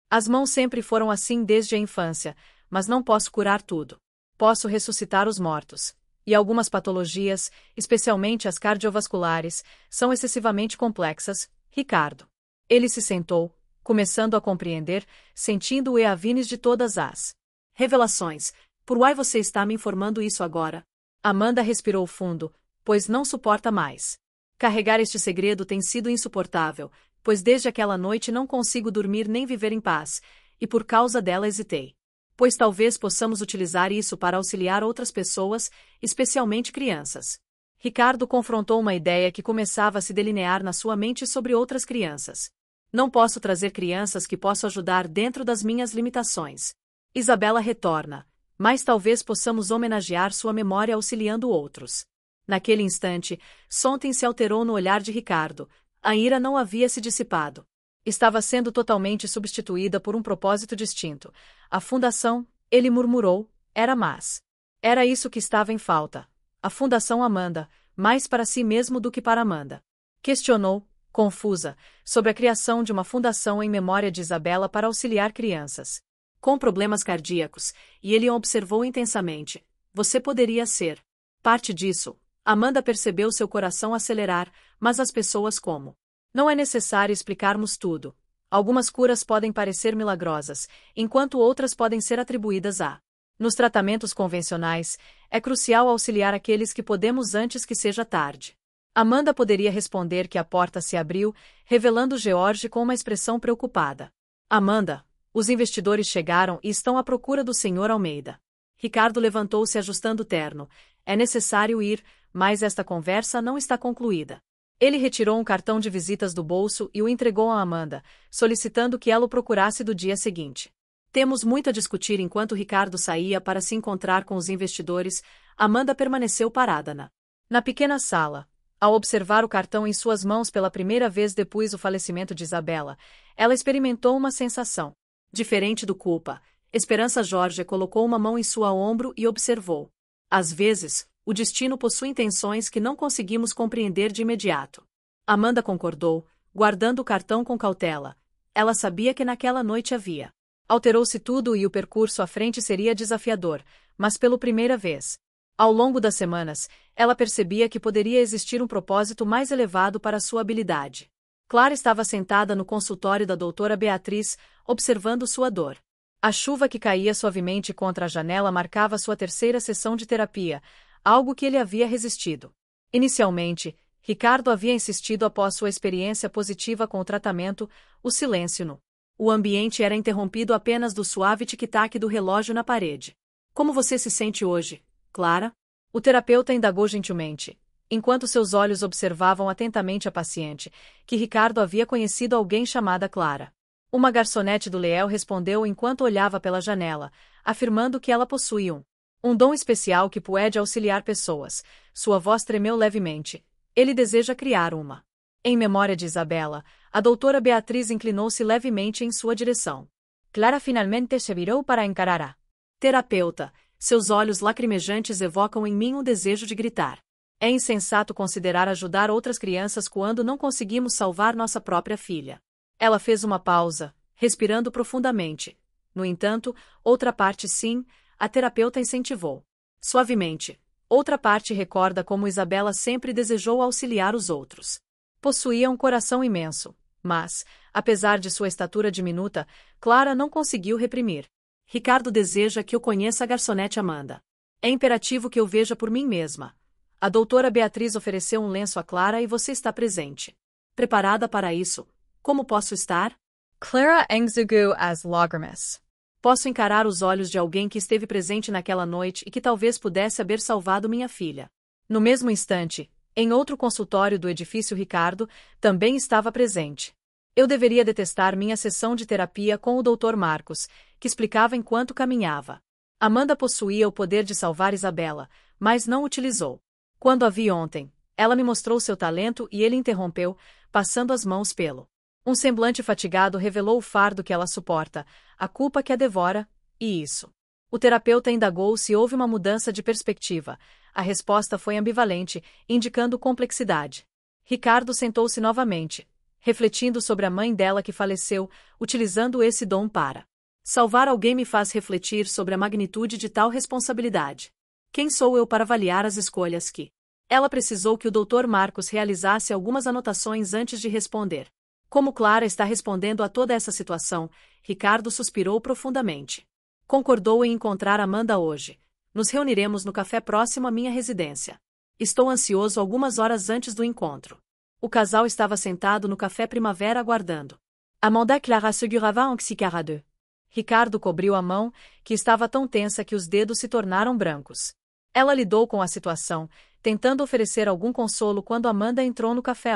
as mãos. Sempre foram assim desde a infância, mas não posso curar tudo. Posso ressuscitar os mortos. E algumas patologias, especialmente as cardiovasculares, são excessivamente complexas, Ricardo. Ele se sentou, começando a compreender, sentindo o eavines de todas as revelações. Por why você está me informando isso agora? Amanda respirou fundo, pois não suporta mais. Carregar este segredo tem sido insuportável, pois desde aquela noite não consigo dormir nem viver em paz, e por causa dela hesitei. Pois talvez possamos utilizar isso para auxiliar outras pessoas, especialmente crianças. Ricardo confrontou uma ideia que começava a se delinear na sua mente sobre outras crianças. Não posso trazer crianças que posso ajudar dentro das minhas limitações. Isabela retorna, mas talvez possamos homenagear sua memória auxiliando outros. Naquele instante, Sonten se alterou no olhar de Ricardo. A ira não havia se dissipado. Estava sendo totalmente substituída por um propósito distinto. A fundação, ele murmurou, era mais. Era isso que estava em falta. A fundação Amanda, mais para si mesmo do que para Amanda. Questionou, confusa, sobre a criação de uma fundação em memória de Isabela para auxiliar crianças com problemas cardíacos, e ele a observou intensamente. Você poderia ser parte disso. Amanda percebeu seu coração acelerar, mas as pessoas como? Não é necessário explicarmos tudo. Algumas curas podem parecer milagrosas, enquanto outras podem ser atribuídas a. Nos tratamentos convencionais, é crucial auxiliar aqueles que podemos antes que seja tarde. Amanda poderia responder que a porta se abriu, revelando George com uma expressão preocupada. Amanda, os investidores chegaram e estão à procura do Sr. Almeida. Ricardo levantou-se ajustando o terno. É necessário ir, mas esta conversa não está concluída. Ele retirou um cartão de visitas do bolso e o entregou a Amanda, solicitando que ela o procurasse do dia seguinte. Temos muito a discutir. Enquanto Ricardo saía para se encontrar com os investidores, Amanda permaneceu parada na pequena sala. Ao observar o cartão em suas mãos pela primeira vez depois do falecimento de Isabela, ela experimentou uma sensação diferente do culpa. Esperança Jorge colocou uma mão em sua ombro e observou. Às vezes, o destino possui intenções que não conseguimos compreender de imediato. Amanda concordou, guardando o cartão com cautela. Ela sabia que naquela noite havia. Alterou-se tudo e o percurso à frente seria desafiador, mas pela primeira vez. Ao longo das semanas, ela percebia que poderia existir um propósito mais elevado para sua habilidade. Clara estava sentada no consultório da doutora Beatriz, observando sua dor. A chuva que caía suavemente contra a janela marcava sua terceira sessão de terapia, algo que ele havia resistido. Inicialmente, Ricardo havia insistido após sua experiência positiva com o tratamento, o silêncio no. O ambiente era interrompido apenas do suave tic-tac do relógio na parede. Como você se sente hoje, Clara? O terapeuta indagou gentilmente, enquanto seus olhos observavam atentamente a paciente, que Ricardo havia conhecido alguém chamada Clara. Uma garçonete do Leel respondeu enquanto olhava pela janela, afirmando que ela possui um dom especial que pode auxiliar pessoas. Sua voz tremeu levemente. Ele deseja criar uma. Em memória de Isabela, a doutora Beatriz inclinou-se levemente em sua direção. Clara finalmente se virou para encarar a terapeuta. Seus olhos lacrimejantes evocam em mim um desejo de gritar. É insensato considerar ajudar outras crianças quando não conseguimos salvar nossa própria filha. Ela fez uma pausa, respirando profundamente. No entanto, outra parte sim, a terapeuta incentivou. Suavemente. Outra parte recorda como Isabela sempre desejou auxiliar os outros. Possuía um coração imenso, mas, apesar de sua estatura diminuta, Clara não conseguiu reprimir. Ricardo deseja que eu conheça a garçonete Amanda. É imperativo que eu veja por mim mesma. A doutora Beatriz ofereceu um lenço a Clara e você está presente. Preparada para isso? Como posso estar? Clara enxugou as lágrimas. Posso encarar os olhos de alguém que esteve presente naquela noite e que talvez pudesse haver salvado minha filha. No mesmo instante, em outro consultório do edifício Ricardo, também estava presente. Eu deveria detestar minha sessão de terapia com o Dr. Marcos, que explicava enquanto caminhava. Amanda possuía o poder de salvar Isabela, mas não utilizou. Quando a vi ontem, ela me mostrou seu talento e ele interrompeu, passando as mãos pelo. Um semblante fatigado revelou o fardo que ela suporta, a culpa que a devora, e isso. O terapeuta indagou se houve uma mudança de perspectiva. A resposta foi ambivalente, indicando complexidade. Ricardo sentou-se novamente, refletindo sobre a mãe dela que faleceu, utilizando esse dom para salvar alguém me faz refletir sobre a magnitude de tal responsabilidade. Quem sou eu para avaliar as escolhas que? Ela precisou que o Dr. Marcos realizasse algumas anotações antes de responder. Como Clara está respondendo a toda essa situação, Ricardo suspirou profundamente. Concordou em encontrar Amanda hoje. Nos reuniremos no café próximo à minha residência. Estou ansioso algumas horas antes do encontro. O casal estava sentado no café Primavera aguardando. Amanda Clara segurava un xícara d'eau. Ricardo cobriu a mão, que estava tão tensa que os dedos se tornaram brancos. Ela lidou com a situação, tentando oferecer algum consolo quando Amanda entrou no café.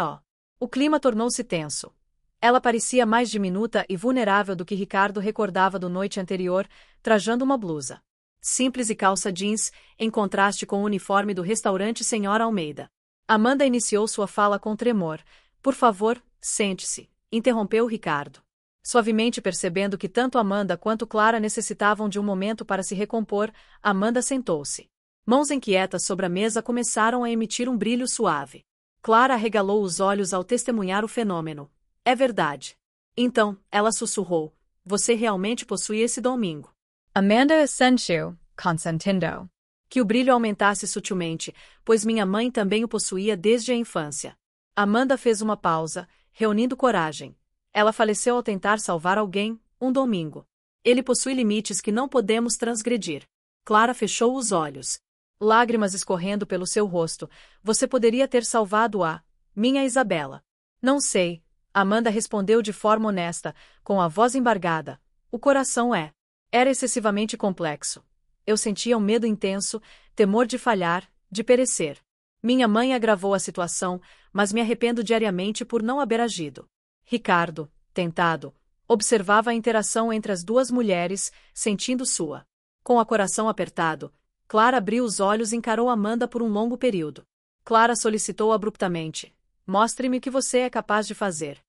O clima tornou-se tenso. Ela parecia mais diminuta e vulnerável do que Ricardo recordava da noite anterior, trajando uma blusa simples e calça jeans, em contraste com o uniforme do restaurante Senhora Almeida. Amanda iniciou sua fala com tremor. Por favor, sente-se, interrompeu Ricardo. Suavemente percebendo que tanto Amanda quanto Clara necessitavam de um momento para se recompor, Amanda sentou-se. Mãos inquietas sobre a mesa começaram a emitir um brilho suave. Clara arregalou os olhos ao testemunhar o fenômeno. É verdade. Então, ela sussurrou. Você realmente possui esse domingo. Amanda assentiu, consentindo. Que o brilho aumentasse sutilmente, pois minha mãe também o possuía desde a infância. Amanda fez uma pausa, reunindo coragem. Ela faleceu ao tentar salvar alguém, um domingo. Ele possui limites que não podemos transgredir. Clara fechou os olhos. Lágrimas escorrendo pelo seu rosto. Você poderia ter salvado a minha Isabela. Não sei. Amanda respondeu de forma honesta, com a voz embargada. O coração é. Era excessivamente complexo. Eu sentia um medo intenso, temor de falhar, de perecer. Minha mãe agravou a situação, mas me arrependo diariamente por não haver agido. Ricardo, tentado, observava a interação entre as duas mulheres, sentindo sua. Com o coração apertado, Clara abriu os olhos e encarou Amanda por um longo período. Clara solicitou abruptamente. Mostre-me o que você é capaz de fazer.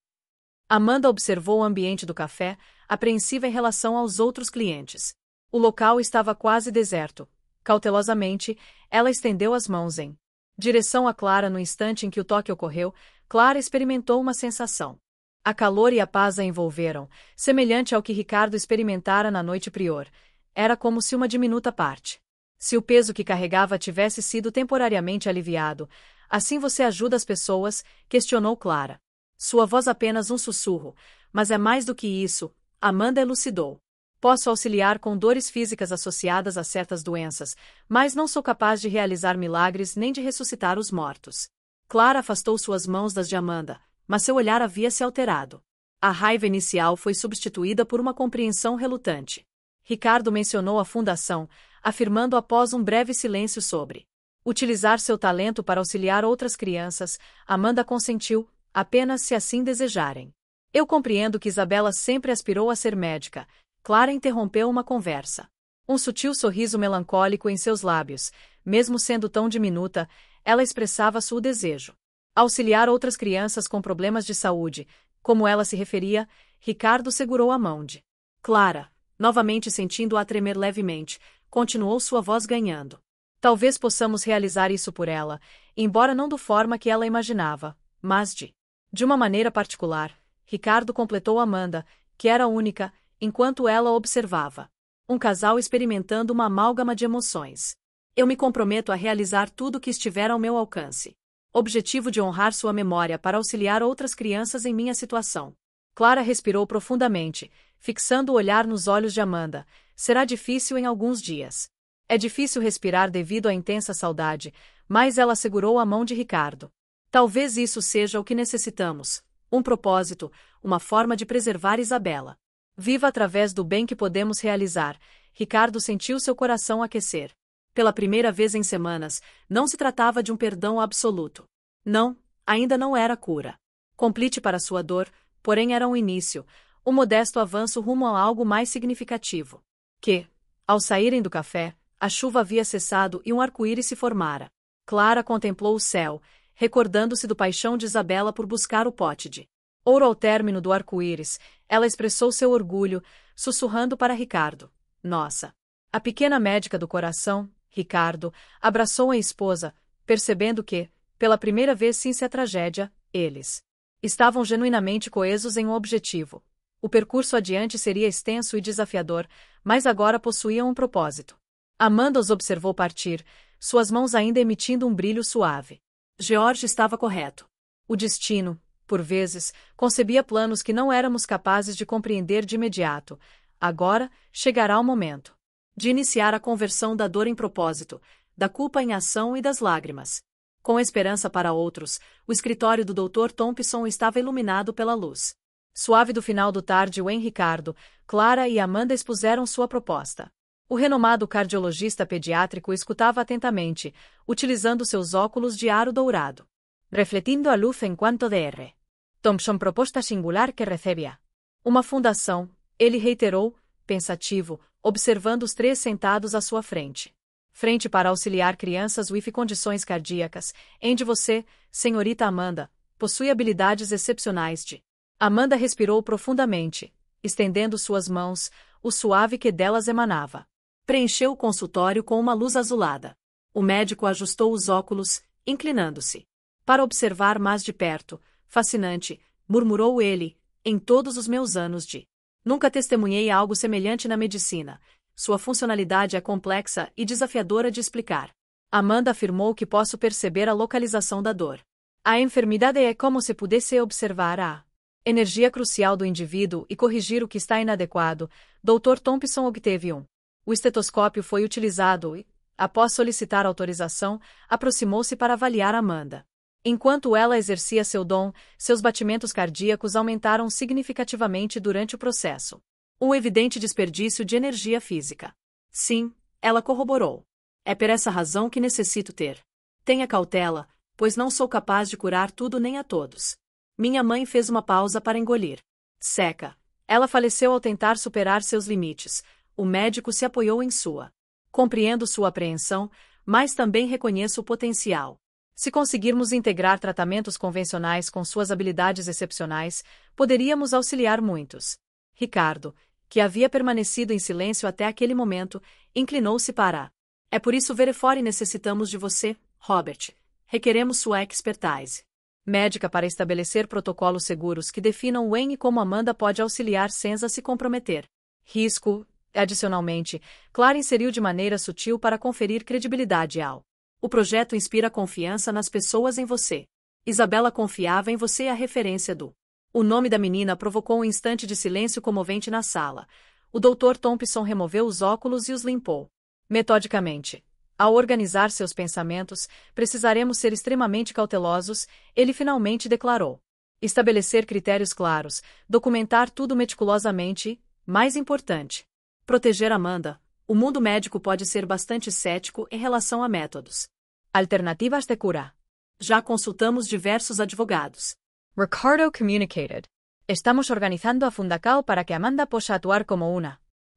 Amanda observou o ambiente do café, apreensiva em relação aos outros clientes. O local estava quase deserto. Cautelosamente, ela estendeu as mãos em direção a Clara no instante em que o toque ocorreu. Clara experimentou uma sensação. A calor e a paz a envolveram, semelhante ao que Ricardo experimentara na noite prior. Era como se uma diminuta parte. Se o peso que carregava tivesse sido temporariamente aliviado. Assim você ajuda as pessoas? Questionou Clara. Sua voz apenas um sussurro, mas é mais do que isso, Amanda elucidou. Posso auxiliar com dores físicas associadas a certas doenças, mas não sou capaz de realizar milagres nem de ressuscitar os mortos. Clara afastou suas mãos das de Amanda, mas seu olhar havia se alterado. A raiva inicial foi substituída por uma compreensão relutante. Ricardo mencionou a fundação, afirmando após um breve silêncio sobre utilizar seu talento para auxiliar outras crianças. Amanda consentiu, apenas se assim desejarem. Eu compreendo que Isabela sempre aspirou a ser médica. Clara interrompeu uma conversa. Um sutil sorriso melancólico em seus lábios, mesmo sendo tão diminuta, ela expressava seu desejo. Auxiliar outras crianças com problemas de saúde, como ela se referia. Ricardo segurou a mão de Clara, novamente sentindo-a tremer levemente, continuou sua voz ganhando. Talvez possamos realizar isso por ela, embora não da forma que ela imaginava, mas de uma maneira particular. Ricardo completou Amanda, que era única, enquanto ela observava. Um casal experimentando uma amálgama de emoções. Eu me comprometo a realizar tudo o que estiver ao meu alcance. Objetivo de honrar sua memória para auxiliar outras crianças em minha situação. Clara respirou profundamente, fixando o olhar nos olhos de Amanda. Será difícil em alguns dias. É difícil respirar devido à intensa saudade, mas ela segurou a mão de Ricardo. Talvez isso seja o que necessitamos. Um propósito, uma forma de preservar Isabela. Viva através do bem que podemos realizar. Ricardo sentiu seu coração aquecer. Pela primeira vez em semanas, não se tratava de um perdão absoluto. Não, ainda não era cura. Complete para sua dor, porém era um início, um modesto avanço rumo a algo mais significativo. Que, ao saírem do café, a chuva havia cessado e um arco-íris se formara. Clara contemplou o céu, recordando-se do paixão de Isabela por buscar o pote de ouro ao término do arco-íris. Ela expressou seu orgulho, sussurrando para Ricardo. Nossa! A pequena médica do coração, Ricardo, abraçou a esposa, percebendo que, pela primeira vez since a tragédia, eles estavam genuinamente coesos em um objetivo. O percurso adiante seria extenso e desafiador, mas agora possuíam um propósito. Amanda os observou partir, suas mãos ainda emitindo um brilho suave. George estava correto. O destino, por vezes, concebia planos que não éramos capazes de compreender de imediato. Agora, chegará o momento de iniciar a conversão da dor em propósito, da culpa em ação e das lágrimas. Com esperança para outros, o escritório do Dr. Thompson estava iluminado pela luz suave do final do tarde. Ricardo, Clara e Amanda expuseram sua proposta. O renomado cardiologista pediátrico escutava atentamente, utilizando seus óculos de aro dourado. Refletindo a luz enquanto Dr. Thompson proposta singular que recebia. Uma fundação, ele reiterou, pensativo, observando os três sentados à sua frente. Frente para auxiliar crianças with condições cardíacas, onde você, senhorita Amanda, possui habilidades excepcionais de... Amanda respirou profundamente, estendendo suas mãos, o suave que delas emanava. Preencheu o consultório com uma luz azulada. O médico ajustou os óculos, inclinando-se. Para observar mais de perto, fascinante, murmurou ele, em todos os meus anos de. Nunca testemunhei algo semelhante na medicina. Sua funcionalidade é complexa e desafiadora de explicar. Amanda afirmou que posso perceber a localização da dor. A enfermidade é como se pudesse observar a energia crucial do indivíduo e corrigir o que está inadequado. Dr. Thompson obteve um. O estetoscópio foi utilizado e, após solicitar autorização, aproximou-se para avaliar Amanda. Enquanto ela exercia seu dom, seus batimentos cardíacos aumentaram significativamente durante o processo. Um evidente desperdício de energia física. Sim, ela corroborou. É por essa razão que necessito ter. Tenha cautela, pois não sou capaz de curar tudo nem a todos. Minha mãe fez uma pausa para engolir. Seca. Ela faleceu ao tentar superar seus limites. O médico se apoiou em sua. Compreendo sua apreensão, mas também reconheço o potencial. Se conseguirmos integrar tratamentos convencionais com suas habilidades excepcionais, poderíamos auxiliar muitos. Ricardo, que havia permanecido em silêncio até aquele momento, inclinou-se para. É por isso Verefore necessitamos de você, Robert. Requeremos sua expertise médica para estabelecer protocolos seguros que definam when e como Amanda pode auxiliar sem a se comprometer. Risco. Adicionalmente, Clara inseriu de maneira sutil para conferir credibilidade ao. O projeto inspira confiança nas pessoas em você. Isabela confiava em você a referência do. O nome da menina provocou um instante de silêncio comovente na sala. O Dr. Thompson removeu os óculos e os limpou. Metodicamente. Ao organizar seus pensamentos, precisaremos ser extremamente cautelosos, ele finalmente declarou. Estabelecer critérios claros, documentar tudo meticulosamente e, mais importante, proteger Amanda. O mundo médico pode ser bastante cético em relação a métodos. Alternativas de cura. Já consultamos diversos advogados. Ricardo communicated. Estamos organizando a Fundacal para que Amanda possa atuar como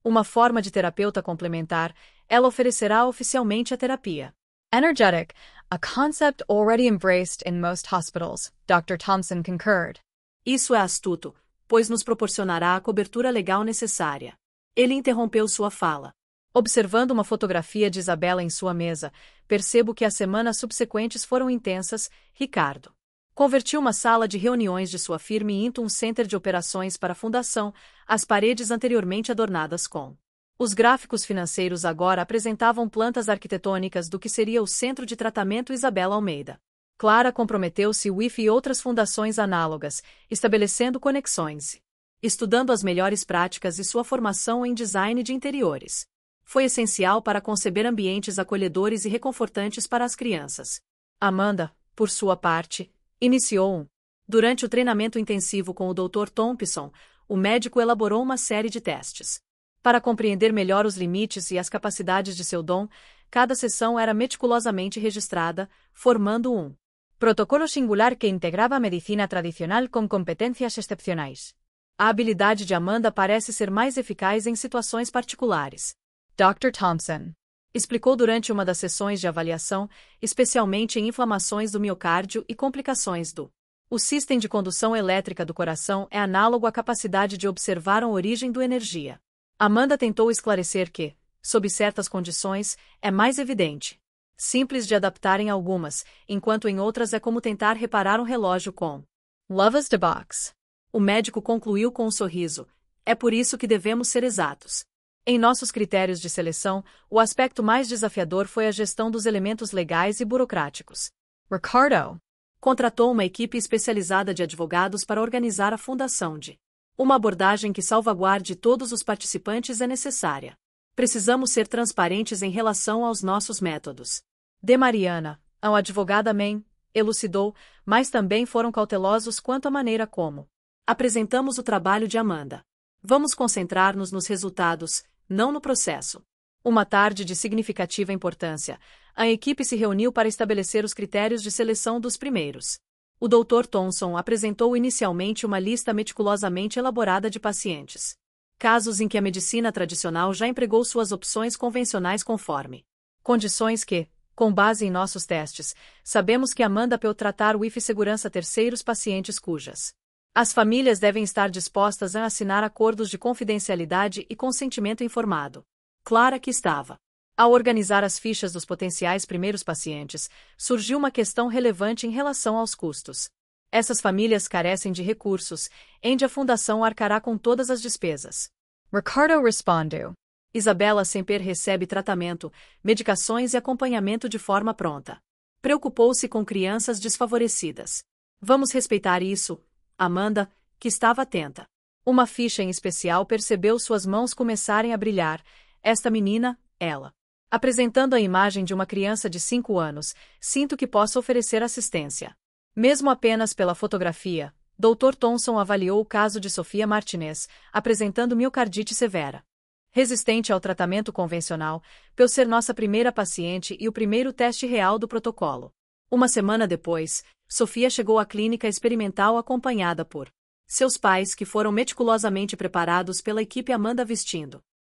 uma forma de terapeuta complementar. Ela oferecerá oficialmente a terapia. Energetic, a concept already embraced in most hospitals, Dr. Thompson concurred. Isso é astuto, pois nos proporcionará a cobertura legal necessária. Ele interrompeu sua fala. Observando uma fotografia de Isabela em sua mesa, percebo que as semanas subsequentes foram intensas, Ricardo. Convertiu uma sala de reuniões de sua firma em um center de operações para a fundação, as paredes anteriormente adornadas com. Os gráficos financeiros agora apresentavam plantas arquitetônicas do que seria o Centro de Tratamento Isabela Almeida. Clara comprometeu-se e outras fundações análogas, estabelecendo conexões. Estudando as melhores práticas e sua formação em design de interiores. Foi essencial para conceber ambientes acolhedores e reconfortantes para as crianças. Amanda, por sua parte, iniciou um. Durante o treinamento intensivo com o Dr. Thompson, o médico elaborou uma série de testes. Para compreender melhor os limites e as capacidades de seu dom, cada sessão era meticulosamente registrada, formando um protocolo singular que integrava a medicina tradicional com competências excepcionais. A habilidade de Amanda parece ser mais eficaz em situações particulares. Dr. Thompson explicou durante uma das sessões de avaliação, especialmente em inflamações do miocárdio e complicações do. O sistema de condução elétrica do coração é análogo à capacidade de observar a origem da energia. Amanda tentou esclarecer que, sob certas condições, é mais evidente. Simples de adaptar em algumas, enquanto em outras é como tentar reparar um relógio com. Love is the box. O médico concluiu com um sorriso. É por isso que devemos ser exatos. Em nossos critérios de seleção, o aspecto mais desafiador foi a gestão dos elementos legais e burocráticos. Ricardo contratou uma equipe especializada de advogados para organizar a fundação de. Uma abordagem que salvaguarde todos os participantes é necessária. Precisamos ser transparentes em relação aos nossos métodos. De Mariana, a advogada Men, elucidou, mas também foram cautelosos quanto à maneira como apresentamos o trabalho de Amanda. Vamos concentrar-nos nos resultados, não no processo. Uma tarde de significativa importância, a equipe se reuniu para estabelecer os critérios de seleção dos primeiros. O Dr. Thompson apresentou inicialmente uma lista meticulosamente elaborada de pacientes. Casos em que a medicina tradicional já empregou suas opções convencionais conforme condições que, com base em nossos testes, sabemos que Amanda pode tratar with segurança terceiros pacientes cujas as famílias devem estar dispostas a assinar acordos de confidencialidade e consentimento informado. Clara que estava Ao organizar as fichas dos potenciais primeiros pacientes, surgiu uma questão relevante em relação aos custos. Essas famílias carecem de recursos, onde a fundação arcará com todas as despesas. Ricardo respondeu. Isabela Semper recebe tratamento, medicações e acompanhamento de forma pronta. Preocupou-se com crianças desfavorecidas. Vamos respeitar isso, Amanda, que estava atenta. Uma ficha em especial percebeu suas mãos começarem a brilhar. Esta menina, ela. Apresentando a imagem de uma criança de 5 anos, sinto que posso oferecer assistência. Mesmo apenas pela fotografia, Dr. Thompson avaliou o caso de Sofia Martinez, apresentando miocardite severa. Resistente ao tratamento convencional, por ser nossa primeira paciente e o primeiro teste real do protocolo. Uma semana depois, Sofia chegou à clínica experimental acompanhada por seus pais, que foram meticulosamente preparados pela equipe Amanda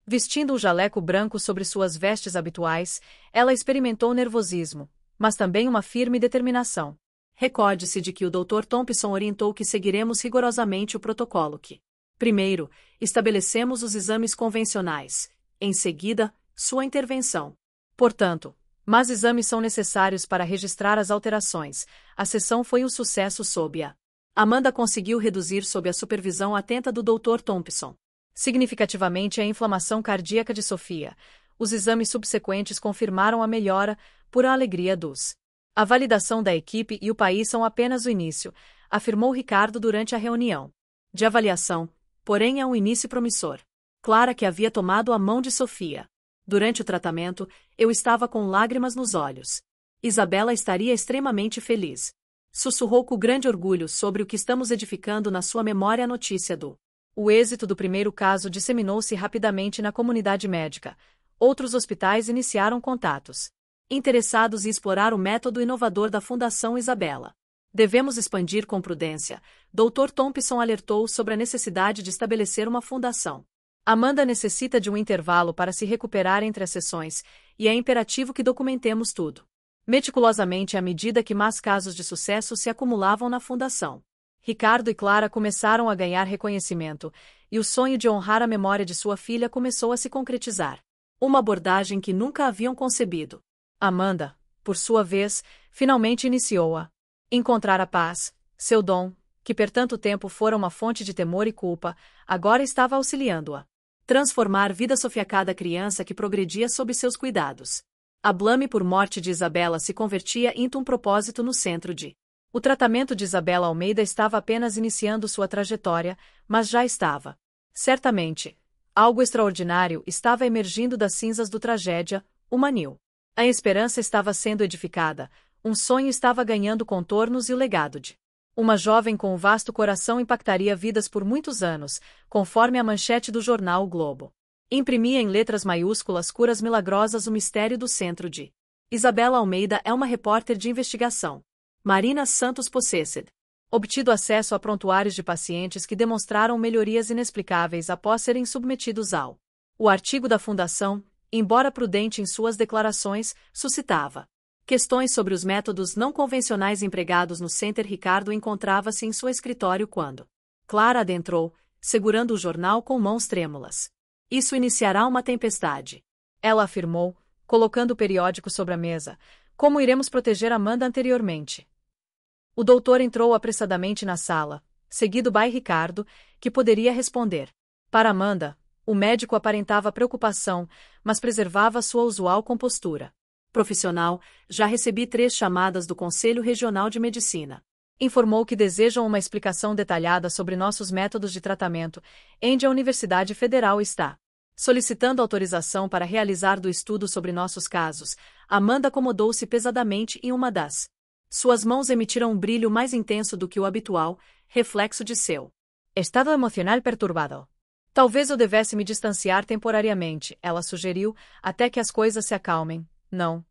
vestindo o jaleco branco sobre suas vestes habituais. Ela experimentou nervosismo, mas também uma firme determinação. Recorde-se de que o Dr. Thompson orientou que seguiremos rigorosamente o protocolo que, primeiro, estabelecemos os exames convencionais, em seguida, sua intervenção. Portanto, mas exames são necessários para registrar as alterações. A sessão foi um sucesso sob a Amanda conseguiu reduzir sob a supervisão atenta do Dr. Thompson significativamente a inflamação cardíaca de Sofia. Os exames subsequentes confirmaram a melhora, por a alegria dos. A validação da equipe e o país são apenas o início, afirmou Ricardo durante a reunião de avaliação, porém é um início promissor. Clara, que havia tomado a mão de Sofia. Durante o tratamento, eu estava com lágrimas nos olhos. Isabela estaria extremamente feliz. Sussurrou com grande orgulho sobre o que estamos edificando na sua memória a notícia do. O êxito do primeiro caso disseminou-se rapidamente na comunidade médica. Outros hospitais iniciaram contatos interessados em explorar o método inovador da Fundação Isabela. Devemos expandir com prudência. Dr. Thompson alertou sobre a necessidade de estabelecer uma fundação. Amanda necessita de um intervalo para se recuperar entre as sessões, e é imperativo que documentemos tudo meticulosamente à medida que mais casos de sucesso se acumulavam na fundação. Ricardo e Clara começaram a ganhar reconhecimento, e o sonho de honrar a memória de sua filha começou a se concretizar. Uma abordagem que nunca haviam concebido. Amanda, por sua vez, finalmente iniciou-a. Encontrar a paz, seu dom, que por tanto tempo fora uma fonte de temor e culpa, agora estava auxiliando-a. Transformar vida. Sofia, cada criança que progredia sob seus cuidados. A blame por morte de Isabela se convertia em um propósito no centro de. O tratamento de Isabela Almeida estava apenas iniciando sua trajetória, mas já estava. Certamente, algo extraordinário estava emergindo das cinzas do tragédia, o Manil. A esperança estava sendo edificada, um sonho estava ganhando contornos e o legado de uma jovem com um vasto coração impactaria vidas por muitos anos, conforme a manchete do jornal O Globo. Imprimia em letras maiúsculas curas milagrosas. O mistério do centro de. Isabela Almeida é uma repórter de investigação. Marina Santos Possessed. Obtido acesso a prontuários de pacientes que demonstraram melhorias inexplicáveis após serem submetidos ao. O artigo da Fundação, embora prudente em suas declarações, suscitava questões sobre os métodos não convencionais empregados no Center. Ricardo encontrava-se em seu escritório quando Clara adentrou, segurando o jornal com mãos trêmulas. Isso iniciará uma tempestade. Ela afirmou, colocando o periódico sobre a mesa. Como iremos proteger Amanda anteriormente? O doutor entrou apressadamente na sala, seguido by Ricardo, que poderia responder. Para Amanda, o médico aparentava preocupação, mas preservava sua usual compostura. Profissional, já recebi 3 chamadas do Conselho Regional de Medicina. Informou que desejam uma explicação detalhada sobre nossos métodos de tratamento, onde a Universidade Federal está solicitando autorização para realizar do estudo sobre nossos casos. Amanda acomodou-se pesadamente em uma das. Suas mãos emitiram um brilho mais intenso do que o habitual, reflexo de seu estado emocional perturbado. Talvez eu devesse me distanciar temporariamente, ela sugeriu, até que as coisas se acalmem. Não.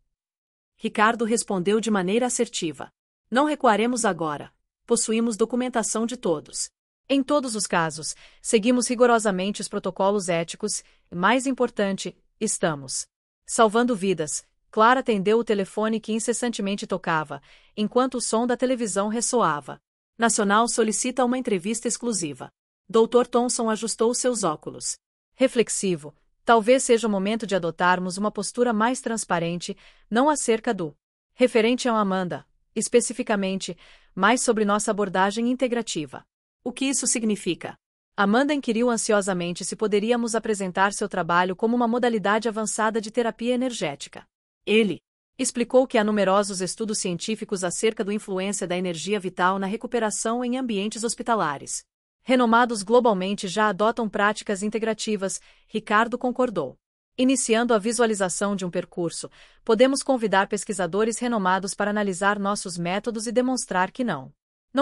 Ricardo respondeu de maneira assertiva. Não recuaremos agora. Possuímos documentação de todos. Em todos os casos, seguimos rigorosamente os protocolos éticos, e, mais importante, estamos salvando vidas. Clara atendeu o telefone que incessantemente tocava, enquanto o som da televisão ressoava. Nacional solicita uma entrevista exclusiva. Dr. Thompson ajustou seus óculos. Reflexivo, Talvez seja o momento de adotarmos uma postura mais transparente, não acerca do referente a Amanda, especificamente, mas sobre nossa abordagem integrativa. O que isso significa? Amanda inquiriu ansiosamente se poderíamos apresentar seu trabalho como uma modalidade avançada de terapia energética. Ele explicou que há numerosos estudos científicos acerca da influência da energia vital na recuperação em ambientes hospitalares. Renomados globalmente já adotam práticas integrativas, Ricardo concordou. Iniciando a visualização de um percurso, podemos convidar pesquisadores renomados para analisar nossos métodos e demonstrar que não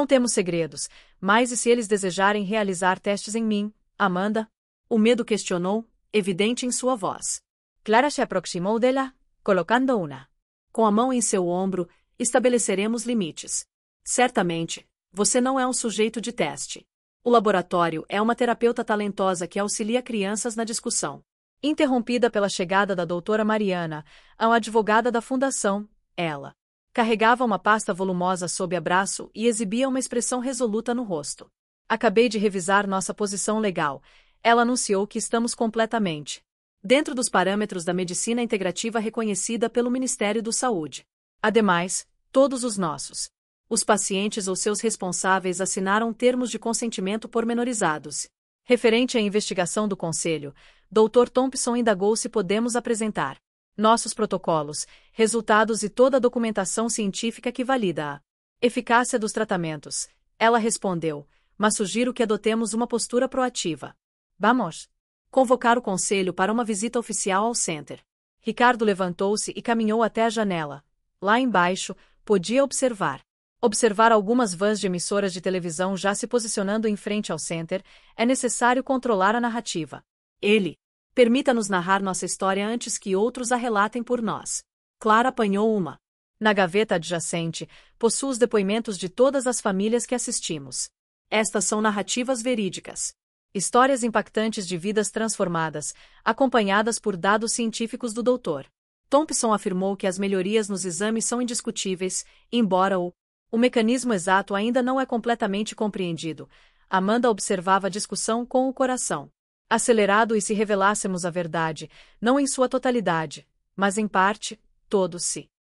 temos segredos, mas e se eles desejarem realizar testes em mim, Amanda? O medo questionou, evidente em sua voz. Clara se aproximou dela, colocando uma. Com a mão em seu ombro, estabeleceremos limites. Certamente, você não é um sujeito de teste. O laboratório é uma terapeuta talentosa que auxilia crianças na discussão. Interrompida pela chegada da doutora Mariana, a advogada da fundação, ela carregava uma pasta volumosa sob abraço e exibia uma expressão resoluta no rosto. Acabei de revisar nossa posição legal. Ela anunciou que estamos completamente dentro dos parâmetros da medicina integrativa reconhecida pelo Ministério da Saúde. Ademais, todos os pacientes ou seus responsáveis assinaram termos de consentimento pormenorizados. Referente à investigação do Conselho, Dr. Thompson indagou se podemos apresentar nossos protocolos, resultados e toda a documentação científica que valida a eficácia dos tratamentos. Ela respondeu, mas sugiro que adotemos uma postura proativa. Vamos convocar o Conselho para uma visita oficial ao Center. Ricardo levantou-se e caminhou até a janela. Lá embaixo, podia observar algumas vans de emissoras de televisão já se posicionando em frente ao Center. É necessário controlar a narrativa. Permita-nos narrar nossa história antes que outros a relatem por nós. Clara apanhou uma. Na gaveta adjacente, possui os depoimentos de todas as famílias que assistimos. Estas são narrativas verídicas. Histórias impactantes de vidas transformadas, acompanhadas por dados científicos do Dr. Thompson afirmou que as melhorias nos exames são indiscutíveis, embora o mecanismo exato ainda não é completamente compreendido. Amanda observava a discussão com o coração acelerado e se revelássemos a verdade, não em sua totalidade, mas em parte, todos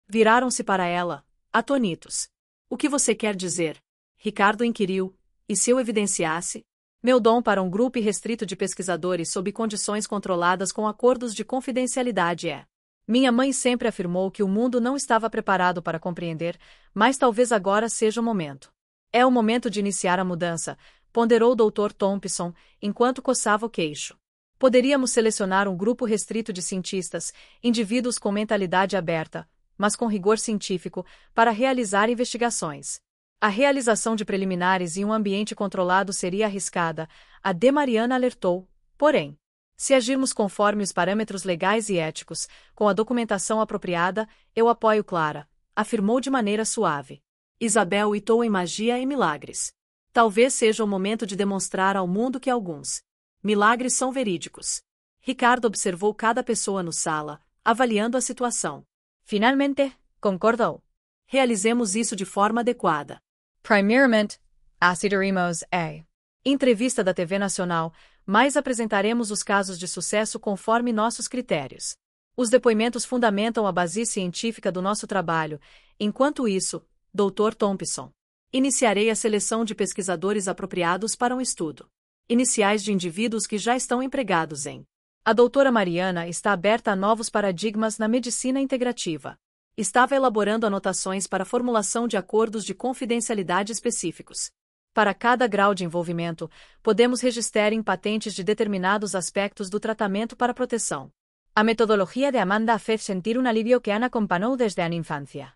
viraram-se para ela, atônitos. O que você quer dizer? Ricardo inquiriu, e se eu evidenciasse? Meu dom para um grupo irrestrito de pesquisadores sob condições controladas com acordos de confidencialidade é. Minha mãe sempre afirmou que o mundo não estava preparado para compreender, mas talvez agora seja o momento. É o momento de iniciar a mudança, ponderou Dr. Thompson, enquanto coçava o queixo. Poderíamos selecionar um grupo restrito de cientistas, indivíduos com mentalidade aberta, mas com rigor científico, para realizar investigações. A realização de preliminares em um ambiente controlado seria arriscada, a de Mariana alertou, porém. Se agirmos conforme os parâmetros legais e éticos, com a documentação apropriada, eu apoio Clara, afirmou de maneira suave. Isabel hitou em magia e milagres. Talvez seja o momento de demonstrar ao mundo que alguns milagres são verídicos. Ricardo observou cada pessoa no sala, avaliando a situação. Finalmente, concordou. Realizemos isso de forma adequada. Primeiramente, assisteremos a entrevista da TV Nacional, mas apresentaremos os casos de sucesso conforme nossos critérios. Os depoimentos fundamentam a base científica do nosso trabalho. Enquanto isso, Dr. Thompson, iniciarei a seleção de pesquisadores apropriados para um estudo. Iniciais de indivíduos que já estão empregados em. A doutora Mariana está aberta a novos paradigmas na medicina integrativa. Estava elaborando anotações para a formulação de acordos de confidencialidade específicos. Para cada grau de envolvimento, podemos registrar em patentes de determinados aspectos do tratamento para proteção. A metodologia de Amanda a fez sentir um alívio que Ana acompanhou desde a infância.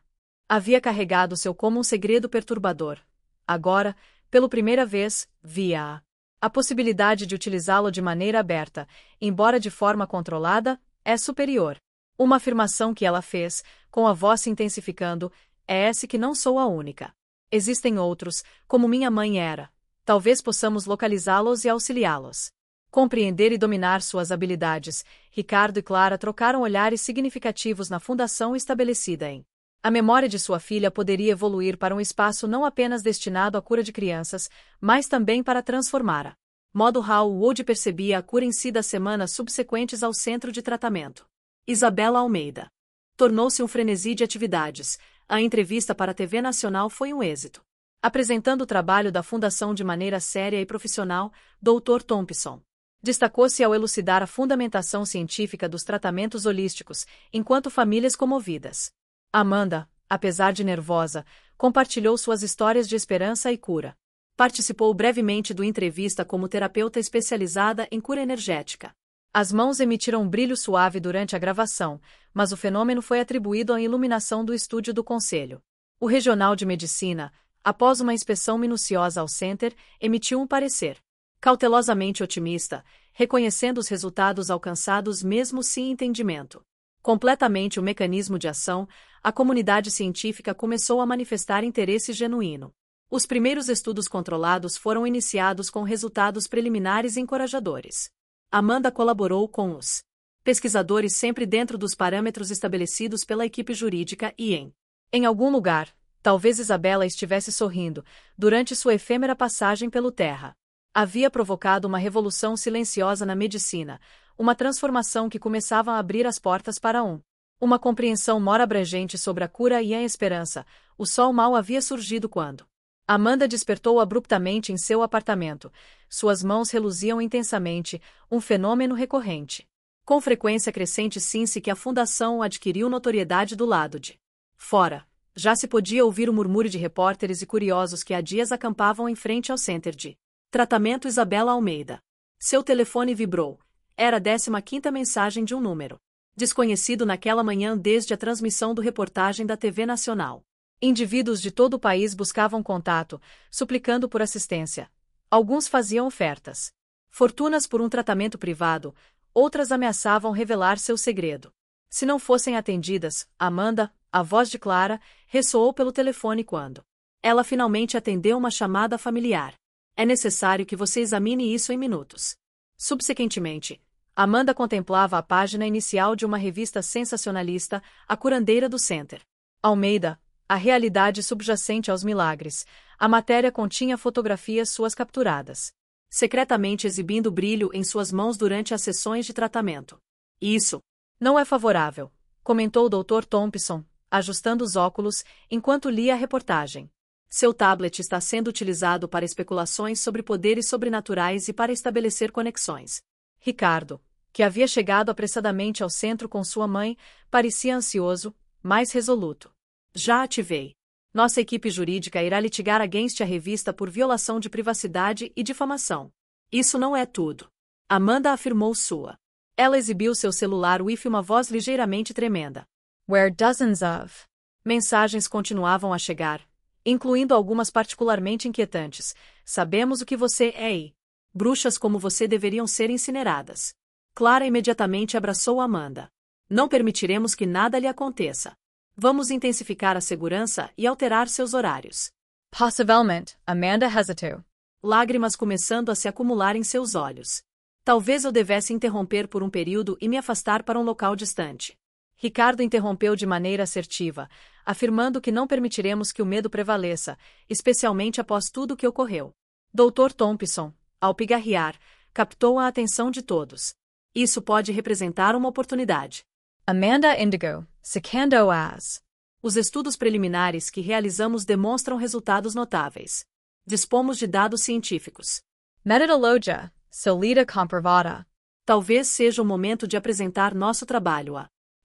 Havia carregado seu como um segredo perturbador. Agora, pela primeira vez, via a possibilidade de utilizá-lo de maneira aberta, embora de forma controlada, é superior. Uma afirmação que ela fez, com a voz se intensificando, é esse que não sou a única. Existem outros, como minha mãe era. Talvez possamos localizá-los e auxiliá-los. Compreender e dominar suas habilidades. Ricardo e Clara trocaram olhares significativos na fundação estabelecida em. A memória de sua filha poderia evoluir para um espaço não apenas destinado à cura de crianças, mas também para transformar Modo How Wood percebia a cura em si das semanas subsequentes ao centro de tratamento. Isabela Almeida. Tornou-se um frenesi de atividades. A entrevista para a TV Nacional foi um êxito. Apresentando o trabalho da Fundação de maneira séria e profissional, Dr. Thompson destacou-se ao elucidar a fundamentação científica dos tratamentos holísticos, enquanto famílias comovidas. Amanda, apesar de nervosa, compartilhou suas histórias de esperança e cura. Participou brevemente do entrevista como terapeuta especializada em cura energética. As mãos emitiram um brilho suave durante a gravação, mas o fenômeno foi atribuído à iluminação do estúdio do Conselho. O Regional de Medicina, após uma inspeção minuciosa ao center, emitiu um parecer cautelosamente otimista, reconhecendo os resultados alcançados mesmo sem entendimento completamente o mecanismo de ação, a comunidade científica começou a manifestar interesse genuíno. Os primeiros estudos controlados foram iniciados com resultados preliminares encorajadores. Amanda colaborou com os pesquisadores sempre dentro dos parâmetros estabelecidos pela equipe jurídica e em algum lugar, talvez Isabela estivesse sorrindo, durante sua efêmera passagem pelo Terra. Havia provocado uma revolução silenciosa na medicina, uma transformação que começava a abrir as portas para uma compreensão more abrangente sobre a cura e a esperança. O sol mal havia surgido quando Amanda despertou abruptamente em seu apartamento. Suas mãos reluziam intensamente, um fenômeno recorrente. Com frequência crescente sim-se que a fundação adquiriu notoriedade do lado de fora. Já se podia ouvir o murmúrio de repórteres e curiosos que há dias acampavam em frente ao center de tratamento Isabela Almeida. Seu telefone vibrou. Era a 15ª mensagem de um número desconhecido naquela manhã desde a transmissão do reportagem da TV Nacional. Indivíduos de todo o país buscavam contato, suplicando por assistência. Alguns faziam ofertas fortunas por um tratamento privado, outras ameaçavam revelar seu segredo. Se não fossem atendidas, Amanda, a voz de Clara, ressoou pelo telefone quando ela finalmente atendeu uma chamada familiar. É necessário que você examine isso em minutos. Subsequentemente, Amanda contemplava a página inicial de uma revista sensacionalista, A Curandeira do Center. Almeida, a realidade subjacente aos milagres. A matéria continha fotografias suas capturadas, secretamente exibindo brilho em suas mãos durante as sessões de tratamento. Isso não é favorável, comentou o Dr. Thompson, ajustando os óculos, enquanto lia a reportagem. Seu tablet está sendo utilizado para especulações sobre poderes sobrenaturais e para estabelecer conexões. Ricardo, que havia chegado apressadamente ao centro com sua mãe, parecia ansioso, mas resoluto. Já ativei. Nossa equipe jurídica irá litigar against a revista por violação de privacidade e difamação. Isso não é tudo. Amanda afirmou sua. Ela exibiu seu celular Wi-Fi uma voz ligeiramente tremenda. Where dozens of mensagens continuavam a chegar, incluindo algumas particularmente inquietantes. Sabemos o que você é e bruxas como você deveriam ser incineradas. Clara imediatamente abraçou Amanda. Não permitiremos que nada lhe aconteça. Vamos intensificar a segurança e alterar seus horários. Possivelmente, Amanda hesitou. Lágrimas começando a se acumular em seus olhos. Talvez eu devesse interromper por um período e me afastar para um local distante. Ricardo interrompeu de maneira assertiva, afirmando que não permitiremos que o medo prevaleça, especialmente após tudo o que ocorreu. Dr. Thompson, ao pigarrear, captou a atenção de todos. Isso pode representar uma oportunidade. Amanda Indigo, secando as. Os estudos preliminares que realizamos demonstram resultados notáveis. Dispomos de dados científicos. Metodologia, solida comprovada. Talvez seja o momento de apresentar nosso trabalho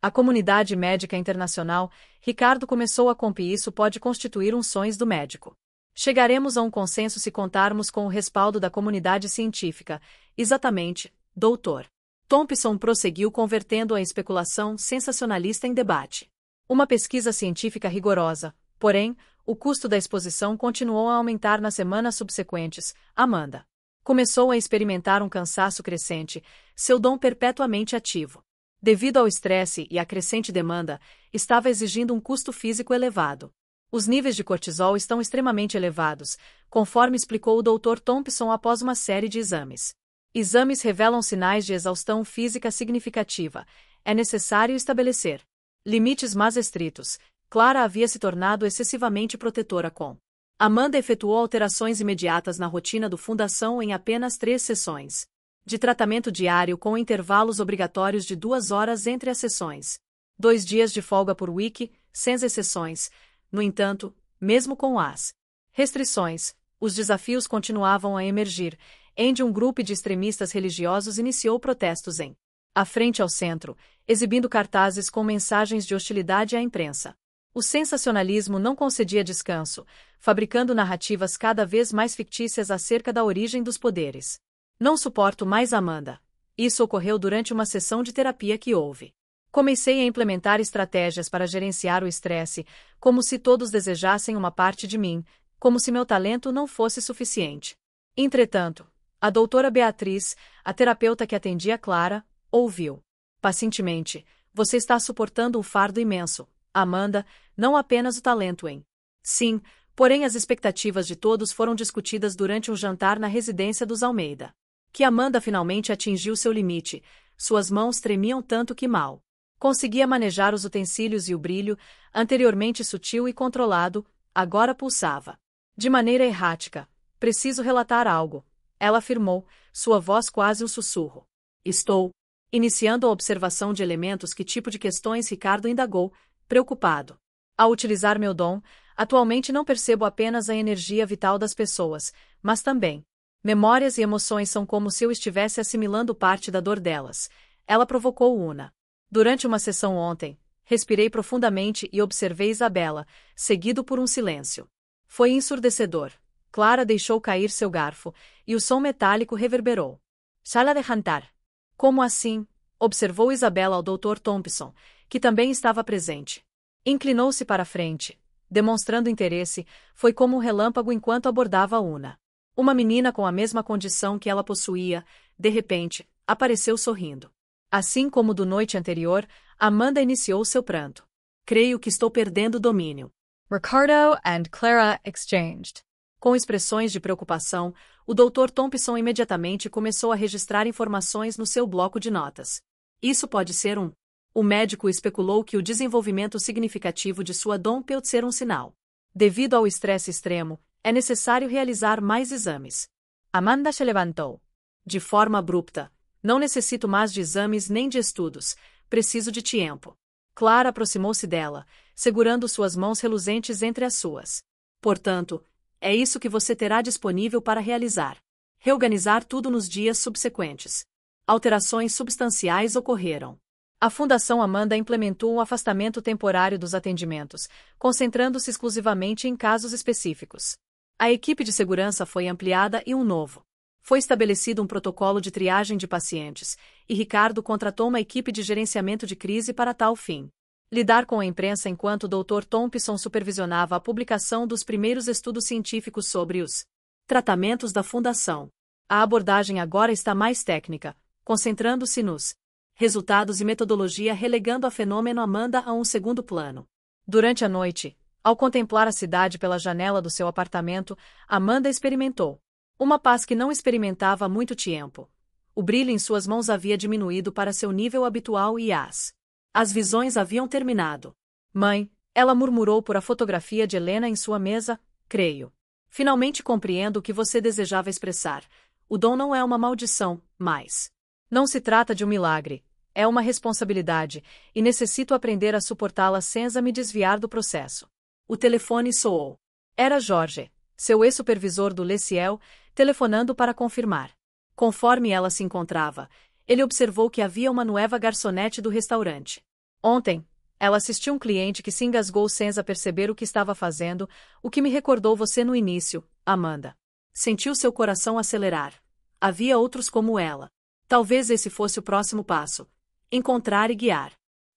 à comunidade médica internacional. Ricardo começou a compor. Isso pode constituir um sonho do médico. Chegaremos a um consenso se contarmos com o respaldo da comunidade científica. Exatamente, doutor. Thompson prosseguiu convertendo a especulação sensacionalista em debate. Uma pesquisa científica rigorosa, porém, o custo da exposição continuou a aumentar nas semanas subsequentes. Amanda começou a experimentar um cansaço crescente, seu dom perpetuamente ativo. Devido ao estresse e à crescente demanda, estava exigindo um custo físico elevado. Os níveis de cortisol estão extremamente elevados, conforme explicou o Dr. Thompson após uma série de exames. Exames revelam sinais de exaustão física significativa. É necessário estabelecer limites mais estritos. Clara havia se tornado excessivamente protetora com Amanda efetuou alterações imediatas na rotina do Fundação em apenas 3 sessões de tratamento diário com intervalos obrigatórios de 2 horas entre as sessões. 2 dias de folga por week, sem exceções. No entanto, mesmo com as restrições, os desafios continuavam a emergir, onde um grupo de extremistas religiosos iniciou protestos em frente ao centro, exibindo cartazes com mensagens de hostilidade à imprensa. O sensacionalismo não concedia descanso, fabricando narrativas cada vez mais fictícias acerca da origem dos poderes. Não suporto mais Amanda. Isso ocorreu durante uma sessão de terapia que houve. Comecei a implementar estratégias para gerenciar o estresse, como se todos desejassem uma parte de mim, como se meu talento não fosse suficiente. Entretanto, a doutora Beatriz, a terapeuta que atendia Clara, ouviu. Pacientemente, você está suportando um fardo imenso, Amanda, não apenas o talento em. Sim, porém as expectativas de todos foram discutidas durante um jantar na residência dos Almeida. Que Amanda finalmente atingiu seu limite, suas mãos tremiam tanto que mal conseguia manejar os utensílios e o brilho, anteriormente sutil e controlado, agora pulsava. De maneira errática. Preciso relatar algo, ela afirmou, sua voz quase um sussurro. Estou iniciando a observação de elementos. Que tipo de questões? Ricardo indagou, preocupado. Ao utilizar meu dom, atualmente não percebo apenas a energia vital das pessoas, mas também memórias e emoções. São como se eu estivesse assimilando parte da dor delas. Ela provocou Una. Durante uma sessão ontem, respirei profundamente e observei Isabela, seguido por um silêncio. Foi ensurdecedor. Clara deixou cair seu garfo, e o som metálico reverberou. Sala de jantar. Como assim? Observou Isabela ao Dr. Thompson, que também estava presente. Inclinou-se para a frente, demonstrando interesse, foi como um relâmpago enquanto abordava Una. Uma menina com a mesma condição que ela possuía, de repente, apareceu sorrindo. Assim como do noite anterior, Amanda iniciou seu pranto. Creio que estou perdendo o domínio. Ricardo and Clara exchanged. Com expressões de preocupação, o Dr. Thompson imediatamente começou a registrar informações no seu bloco de notas. Isso pode ser um. O médico especulou que o desenvolvimento significativo de sua dom pode ser um sinal. Devido ao estresse extremo, é necessário realizar mais exames. Amanda se levantou. De forma abrupta. Não necessito mais de exames nem de estudos. Preciso de tempo. Clara aproximou-se dela, segurando suas mãos reluzentes entre as suas. Portanto, é isso que você terá disponível para realizar. Reorganizar tudo nos dias subsequentes. Alterações substanciais ocorreram. A Fundação Amanda implementou um afastamento temporário dos atendimentos, concentrando-se exclusivamente em casos específicos. A equipe de segurança foi ampliada e um novo. Foi estabelecido um protocolo de triagem de pacientes, e Ricardo contratou uma equipe de gerenciamento de crise para tal fim. Lidar com a imprensa enquanto o Dr. Thompson supervisionava a publicação dos primeiros estudos científicos sobre os tratamentos da Fundação. A abordagem agora está mais técnica, concentrando-se nos resultados e metodologia, relegando a fenômeno Amanda a um segundo plano. Durante a noite, ao contemplar a cidade pela janela do seu apartamento, Amanda experimentou uma paz que não experimentava há muito tempo. O brilho em suas mãos havia diminuído para seu nível habitual e as visões haviam terminado. Mãe, ela murmurou por a fotografia de Helena em sua mesa, creio. Finalmente compreendo o que você desejava expressar. O dom não é uma maldição, mas não se trata de um milagre. É uma responsabilidade, e necessito aprender a suportá-la sem me desviar do processo. O telefone soou. Era Jorge, seu ex-supervisor do Leciel, telefonando para confirmar. Conforme ela se encontrava, ele observou que havia uma nova garçonete do restaurante. Ontem, ela assistiu um cliente que se engasgou sem perceber o que estava fazendo, o que me recordou você no início, Amanda. Sentiu seu coração acelerar. Havia outros como ela. Talvez esse fosse o próximo passo. Encontrar e guiar.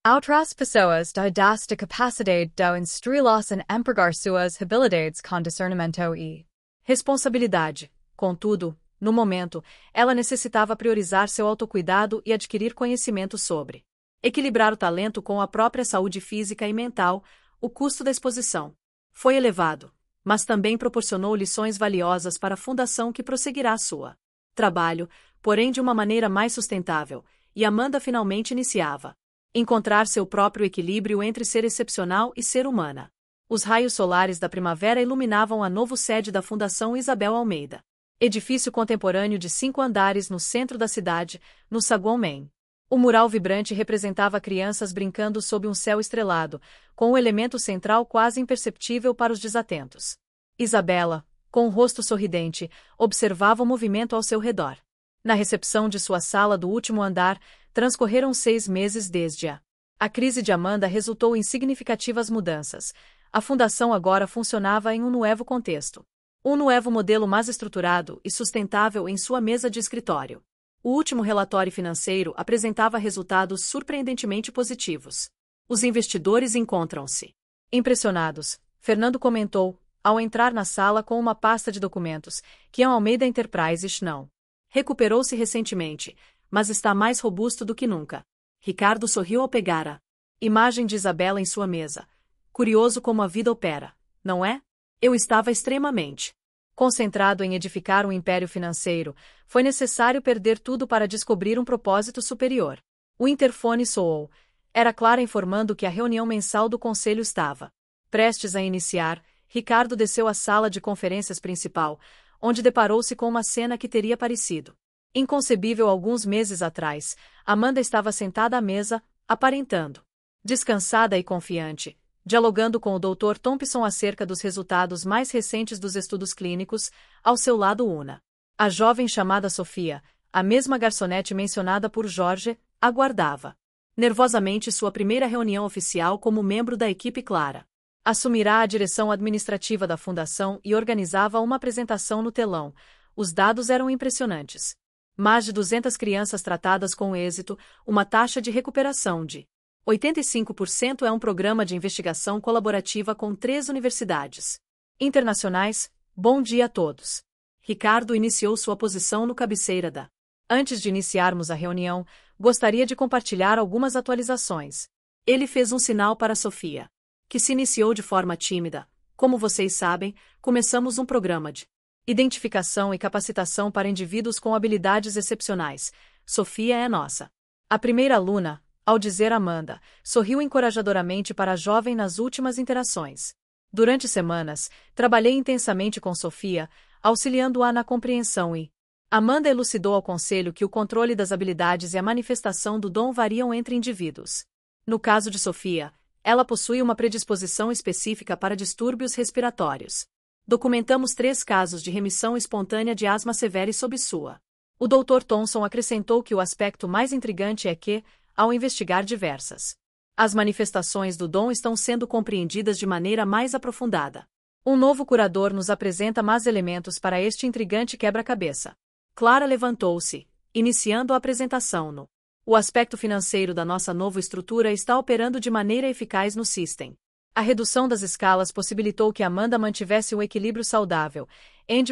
Outras pessoas das de capacidade do instruí-las em empregar suas habilidades com discernimento e responsabilidade. Contudo, no momento, ela necessitava priorizar seu autocuidado e adquirir conhecimento sobre equilibrar o talento com a própria saúde física e mental. O custo da exposição foi elevado, mas também proporcionou lições valiosas para a fundação que prosseguirá sua trabalho, porém de uma maneira mais sustentável, e Amanda finalmente iniciava encontrar seu próprio equilíbrio entre ser excepcional e ser humana. Os raios solares da primavera iluminavam a nova sede da Fundação Isabel Almeida. Edifício contemporâneo de 5 andares no centro da cidade, no saguão Main. O mural vibrante representava crianças brincando sob um céu estrelado, com um elemento central quase imperceptível para os desatentos. Isabela, com o rosto sorridente, observava o movimento ao seu redor. Na recepção de sua sala do último andar, transcorreram 6 meses desde a crise de Amanda resultou em significativas mudanças. A fundação agora funcionava em um novo contexto. Um novo modelo mais estruturado e sustentável em sua mesa de escritório. O último relatório financeiro apresentava resultados surpreendentemente positivos. Os investidores encontram-se impressionados, Fernando comentou, ao entrar na sala com uma pasta de documentos, que a Almeida Enterprises não recuperou-se recentemente, mas está mais robusto do que nunca. Ricardo sorriu ao pegar a imagem de Isabela em sua mesa. Curioso como a vida opera, não é? Eu estava extremamente concentrado em edificar um império financeiro, foi necessário perder tudo para descobrir um propósito superior. O interfone soou. Era Clara informando que a reunião mensal do conselho estava prestes a iniciar. Ricardo desceu à sala de conferências principal, onde deparou-se com uma cena que teria parecido inconcebível alguns meses atrás. Amanda estava sentada à mesa, aparentando descansada e confiante, dialogando com o Dr. Thompson acerca dos resultados mais recentes dos estudos clínicos, ao seu lado Una. A jovem chamada Sofia, a mesma garçonete mencionada por Jorge, aguardava nervosamente sua primeira reunião oficial como membro da equipe Clara. Assumirá a direção administrativa da fundação e organizava uma apresentação no telão. Os dados eram impressionantes. Mais de 200 crianças tratadas com êxito, uma taxa de recuperação de 85% é um programa de investigação colaborativa com 3 universidades internacionais. Bom dia a todos. Ricardo iniciou sua posição no cabeceira da. Antes de iniciarmos a reunião, gostaria de compartilhar algumas atualizações. Ele fez um sinal para Sofia, que se iniciou de forma tímida. Como vocês sabem, começamos um programa de identificação e capacitação para indivíduos com habilidades excepcionais. Sofia é nossa a primeira aluna. Ao dizer Amanda, sorriu encorajadoramente para a jovem nas últimas interações. Durante semanas, trabalhei intensamente com Sofia, auxiliando-a na compreensão e Amanda elucidou ao conselho que o controle das habilidades e a manifestação do dom variam entre indivíduos. No caso de Sofia, ela possui uma predisposição específica para distúrbios respiratórios. Documentamos 3 casos de remissão espontânea de asma severa sob sua. O Dr. Thompson acrescentou que o aspecto mais intrigante é que, ao investigar as manifestações do dom estão sendo compreendidas de maneira mais aprofundada. Um novo curador nos apresenta mais elementos para este intrigante quebra-cabeça. Clara levantou-se, iniciando a apresentação no. O aspecto financeiro da nossa nova estrutura está operando de maneira eficaz no System. A redução das escalas possibilitou que Amanda mantivesse um equilíbrio saudável.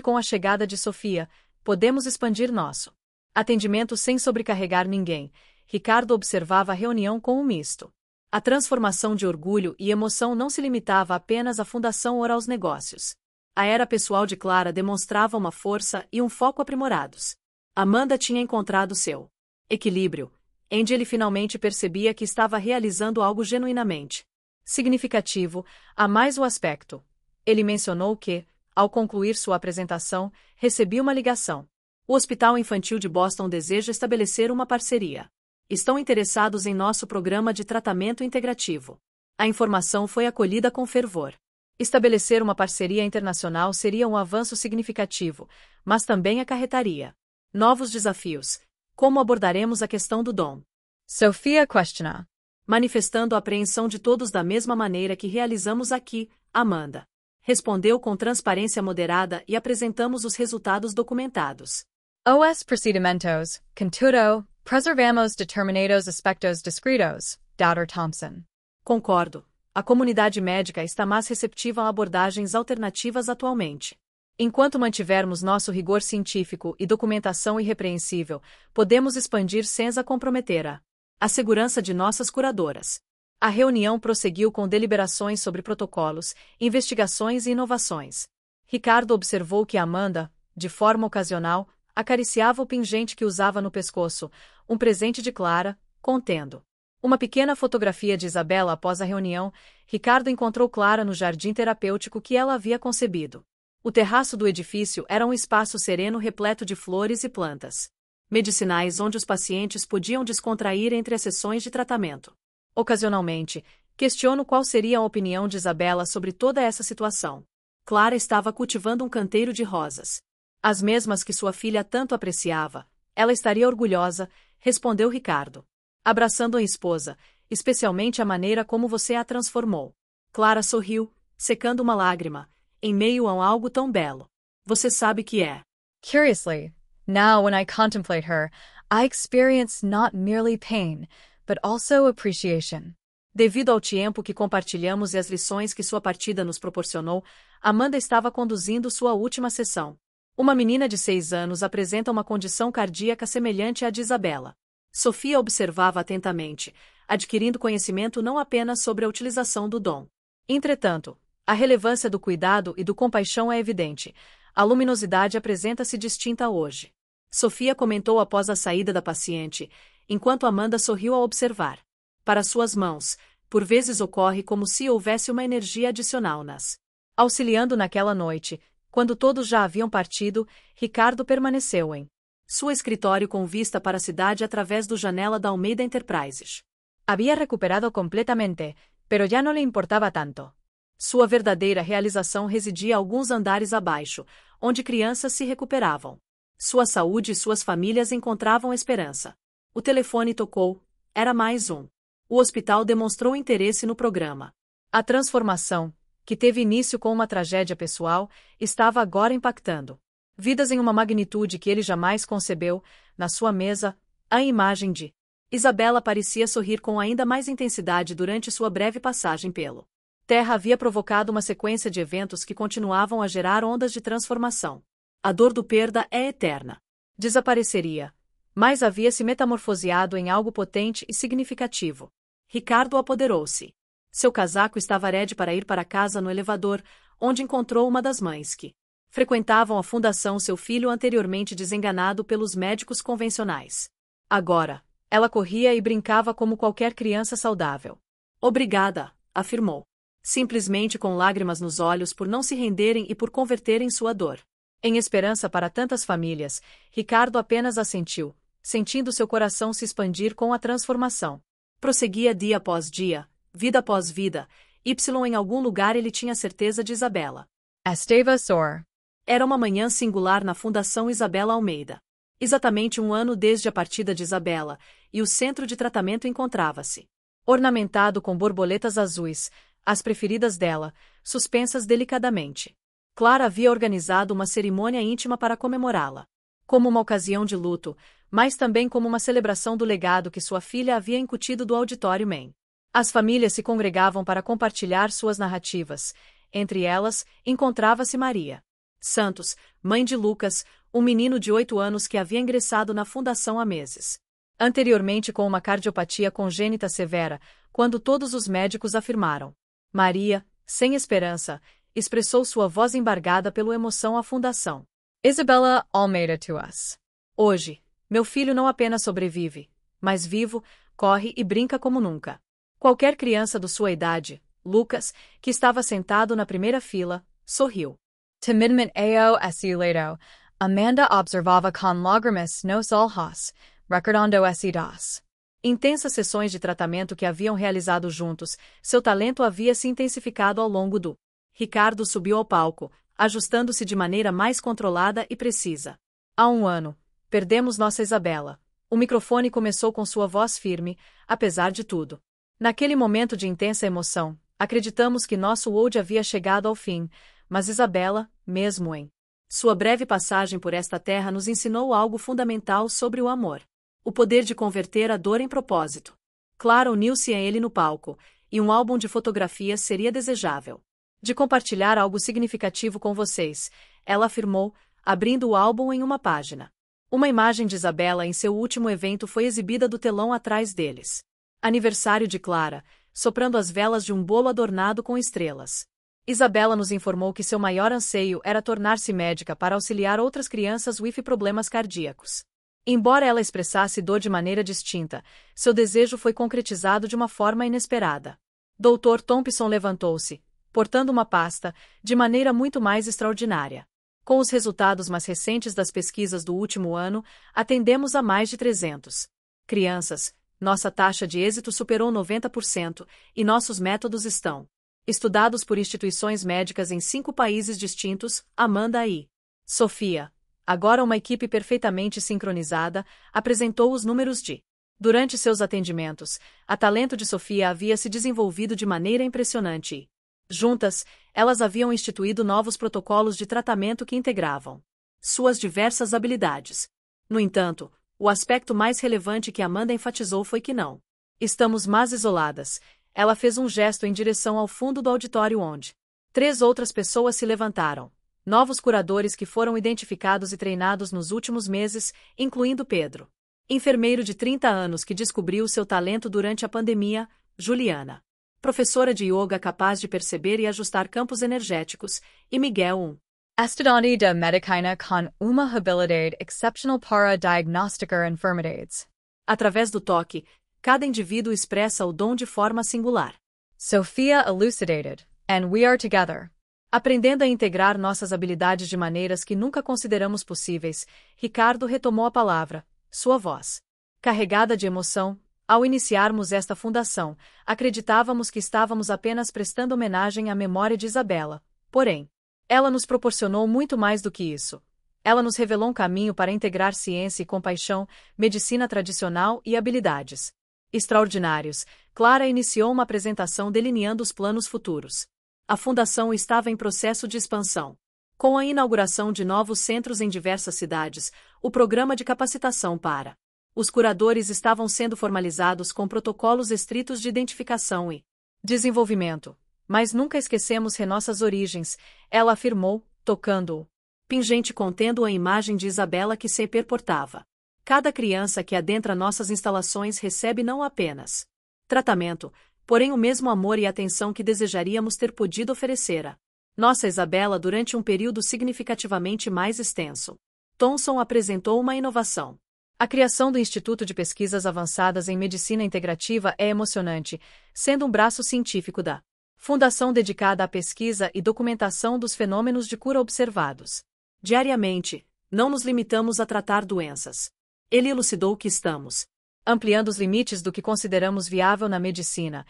Com a chegada de Sofia, podemos expandir nosso atendimento sem sobrecarregar ninguém. Ricardo observava a reunião com um misto. A transformação de orgulho e emoção não se limitava apenas à fundação ou aos negócios. A era pessoal de Clara demonstrava uma força e um foco aprimorados. Amanda tinha encontrado seu equilíbrio, onde ele finalmente percebia que estava realizando algo genuinamente significativo. A mais o aspecto. Ele mencionou que, ao concluir sua apresentação, recebia uma ligação. O Hospital Infantil de Boston deseja estabelecer uma parceria. Estão interessados em nosso programa de tratamento integrativo. A informação foi acolhida com fervor. Estabelecer uma parceria internacional seria um avanço significativo, mas também acarretaria novos desafios. Como abordaremos a questão do dom? Sofia questiona. Manifestando a apreensão de todos da mesma maneira que realizamos aqui, Amanda respondeu com transparência moderada e apresentamos os resultados documentados. Os procedimentos, contudo, preservamos determinados aspectos descritos, Dr. Thompson. Concordo. A comunidade médica está mais receptiva a abordagens alternativas atualmente. Enquanto mantivermos nosso rigor científico e documentação irrepreensível, podemos expandir sem a comprometer a segurança de nossas curadoras. A reunião prosseguiu com deliberações sobre protocolos, investigações e inovações. Ricardo observou que Amanda, de forma ocasional, acariciava o pingente que usava no pescoço, um presente de Clara, contendo Uma pequena fotografia de Isabela após a reunião, Ricardo encontrou Clara no jardim terapêutico que ela havia concebido. O terraço do edifício era um espaço sereno repleto de flores e plantas medicinais onde os pacientes podiam descontrair entre as sessões de tratamento. Ocasionalmente, questiono qual seria a opinião de Isabela sobre toda essa situação. Clara estava cultivando um canteiro de rosas. As mesmas que sua filha tanto apreciava. Ela estaria orgulhosa, respondeu Ricardo, abraçando a esposa, especialmente a maneira como você a transformou. Clara sorriu, secando uma lágrima, em meio a algo tão belo. Você sabe que é. Curiously, now when I contemplate her, I experience not merely pain, but also appreciation. Devido ao tempo que compartilhamos e às lições que sua partida nos proporcionou, Amanda estava conduzindo sua última sessão. Uma menina de 6 anos apresenta uma condição cardíaca semelhante à de Isabela. Sofia observava atentamente, adquirindo conhecimento não apenas sobre a utilização do dom. Entretanto, a relevância do cuidado e do compaixão é evidente. A luminosidade apresenta-se distinta hoje. Sofia comentou após a saída da paciente, enquanto Amanda sorriu ao observar. Para suas mãos, por vezes ocorre como se houvesse uma energia adicional nas. Auxiliando naquela noite, quando todos já haviam partido, Ricardo permaneceu em seu escritório com vista para a cidade através da janela da Almeida Enterprises. Había recuperado completamente, pero ya no le importaba tanto. Sua verdadeira realização residia alguns andares abaixo, onde crianças se recuperavam. Sua saúde e suas famílias encontravam esperança. O telefone tocou, era mais um. O hospital demonstrou interesse no programa. A transformação, que teve início com uma tragédia pessoal, estava agora impactando vidas em uma magnitude que ele jamais concebeu. Na sua mesa, a imagem de Isabela parecia sorrir com ainda mais intensidade durante sua breve passagem pelo Terra havia provocado uma sequência de eventos que continuavam a gerar ondas de transformação. A dor do perda é eterna. Desapareceria, mas havia se metamorfoseado em algo potente e significativo. Ricardo apoderou-se. Seu casaco estava ready para ir para casa no elevador, onde encontrou uma das mães que frequentavam a fundação seu filho anteriormente desenganado pelos médicos convencionais. Agora, ela corria e brincava como qualquer criança saudável. Obrigada, afirmou. Simplesmente com lágrimas nos olhos por não se renderem e por converterem sua dor em esperança para tantas famílias, Ricardo apenas assentiu, sentindo seu coração se expandir com a transformação. Prosseguia dia após dia, vida após vida, em algum lugar ele tinha certeza de Isabela. Estava sor. Era uma manhã singular na Fundação Isabela Almeida. Exatamente um ano desde a partida de Isabela, e o centro de tratamento encontrava-se ornamentado com borboletas azuis, as preferidas dela, suspensas delicadamente. Clara havia organizado uma cerimônia íntima para comemorá-la. Como uma ocasião de luto, mas também como uma celebração do legado que sua filha havia incutido do auditório Man. As famílias se congregavam para compartilhar suas narrativas. Entre elas, encontrava-se Maria Santos, mãe de Lucas, um menino de 8 anos que havia ingressado na fundação há meses. Anteriormente com uma cardiopatia congênita severa, quando todos os médicos afirmaram. Maria, sem esperança, expressou sua voz embargada pela emoção à fundação. Isabela Almeida to us. Hoje, meu filho não apenas sobrevive, mas vivo, corre e brinca como nunca. Qualquer criança de sua idade, Lucas, que estava sentado na primeira fila, sorriu. Timidamente ao asileiro, Amanda observava com lágrimas nos olhos, recordando esse das intensas sessões de tratamento que haviam realizado juntos, seu talento havia se intensificado ao longo do. Ricardo subiu ao palco, ajustando-se de maneira mais controlada e precisa. Há um ano, perdemos nossa Isabela. O microfone começou com sua voz firme, apesar de tudo. Naquele momento de intensa emoção, acreditamos que nosso Wold havia chegado ao fim, mas Isabela, mesmo em sua breve passagem por esta terra, nos ensinou algo fundamental sobre o amor. O poder de converter a dor em propósito. Clara uniu-se a ele no palco, e um álbum de fotografias seria desejável. De compartilhar algo significativo com vocês, ela afirmou, abrindo o álbum em uma página. Uma imagem de Isabela em seu último evento foi exibida do telão atrás deles. Aniversário de Clara, soprando as velas de um bolo adornado com estrelas. Isabela nos informou que seu maior anseio era tornar-se médica para auxiliar outras crianças with problemas cardíacos. Embora ela expressasse dor de maneira distinta, seu desejo foi concretizado de uma forma inesperada. Dr. Thompson levantou-se, portando uma pasta, de maneira muito mais extraordinária. Com os resultados mais recentes das pesquisas do último ano, atendemos a mais de 300 crianças. Nossa taxa de êxito superou 90% e nossos métodos estão estudados por instituições médicas em 5 países distintos. Amanda e Sofia, agora uma equipe perfeitamente sincronizada, apresentou os números de. Durante seus atendimentos, a talento de Sofia havia se desenvolvido de maneira impressionante e, juntas, elas haviam instituído novos protocolos de tratamento que integravam suas diversas habilidades. No entanto, o aspecto mais relevante que Amanda enfatizou foi que não estamos mais isoladas. Ela fez um gesto em direção ao fundo do auditório onde 3 outras pessoas se levantaram. Novos curadores que foram identificados e treinados nos últimos meses, incluindo Pedro, enfermeiro de 30 anos que descobriu seu talento durante a pandemia, Juliana, professora de yoga capaz de perceber e ajustar campos energéticos, e Miguel, estudante de medicina com uma habilidade excepcional para diagnosticar enfermedades. Através do toque, cada indivíduo expressa o dom de forma singular. Sophia elucidated, and we are together. Aprendendo a integrar nossas habilidades de maneiras que nunca consideramos possíveis, Ricardo retomou a palavra, sua voz carregada de emoção. Ao iniciarmos esta fundação, acreditávamos que estávamos apenas prestando homenagem à memória de Isabela. Porém, ela nos proporcionou muito mais do que isso. Ela nos revelou um caminho para integrar ciência e compaixão, medicina tradicional e habilidades extraordinários. Clara iniciou uma apresentação delineando os planos futuros. A fundação estava em processo de expansão. Com a inauguração de novos centros em diversas cidades, o programa de capacitação para os curadores estavam sendo formalizados com protocolos estritos de identificação e desenvolvimento. Mas nunca esquecemos nossas origens, ela afirmou, tocando-o pingente contendo a imagem de Isabela que se perportava. Cada criança que adentra nossas instalações recebe não apenas tratamento, porém o mesmo amor e atenção que desejaríamos ter podido oferecer a nossa Isabela durante um período significativamente mais extenso. Thompson apresentou uma inovação. A criação do Instituto de Pesquisas Avançadas em Medicina Integrativa é emocionante, sendo um braço científico da fundação dedicada à pesquisa e documentação dos fenômenos de cura observados diariamente. Não nos limitamos a tratar doenças. Ele elucidou que estamos ampliando os limites do que consideramos viável na medicina.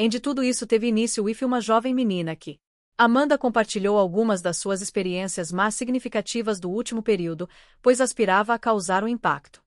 De tudo isso teve início uma jovem menina que Amanda compartilhou algumas das suas experiências mais significativas do último período, pois aspirava a causar um impacto.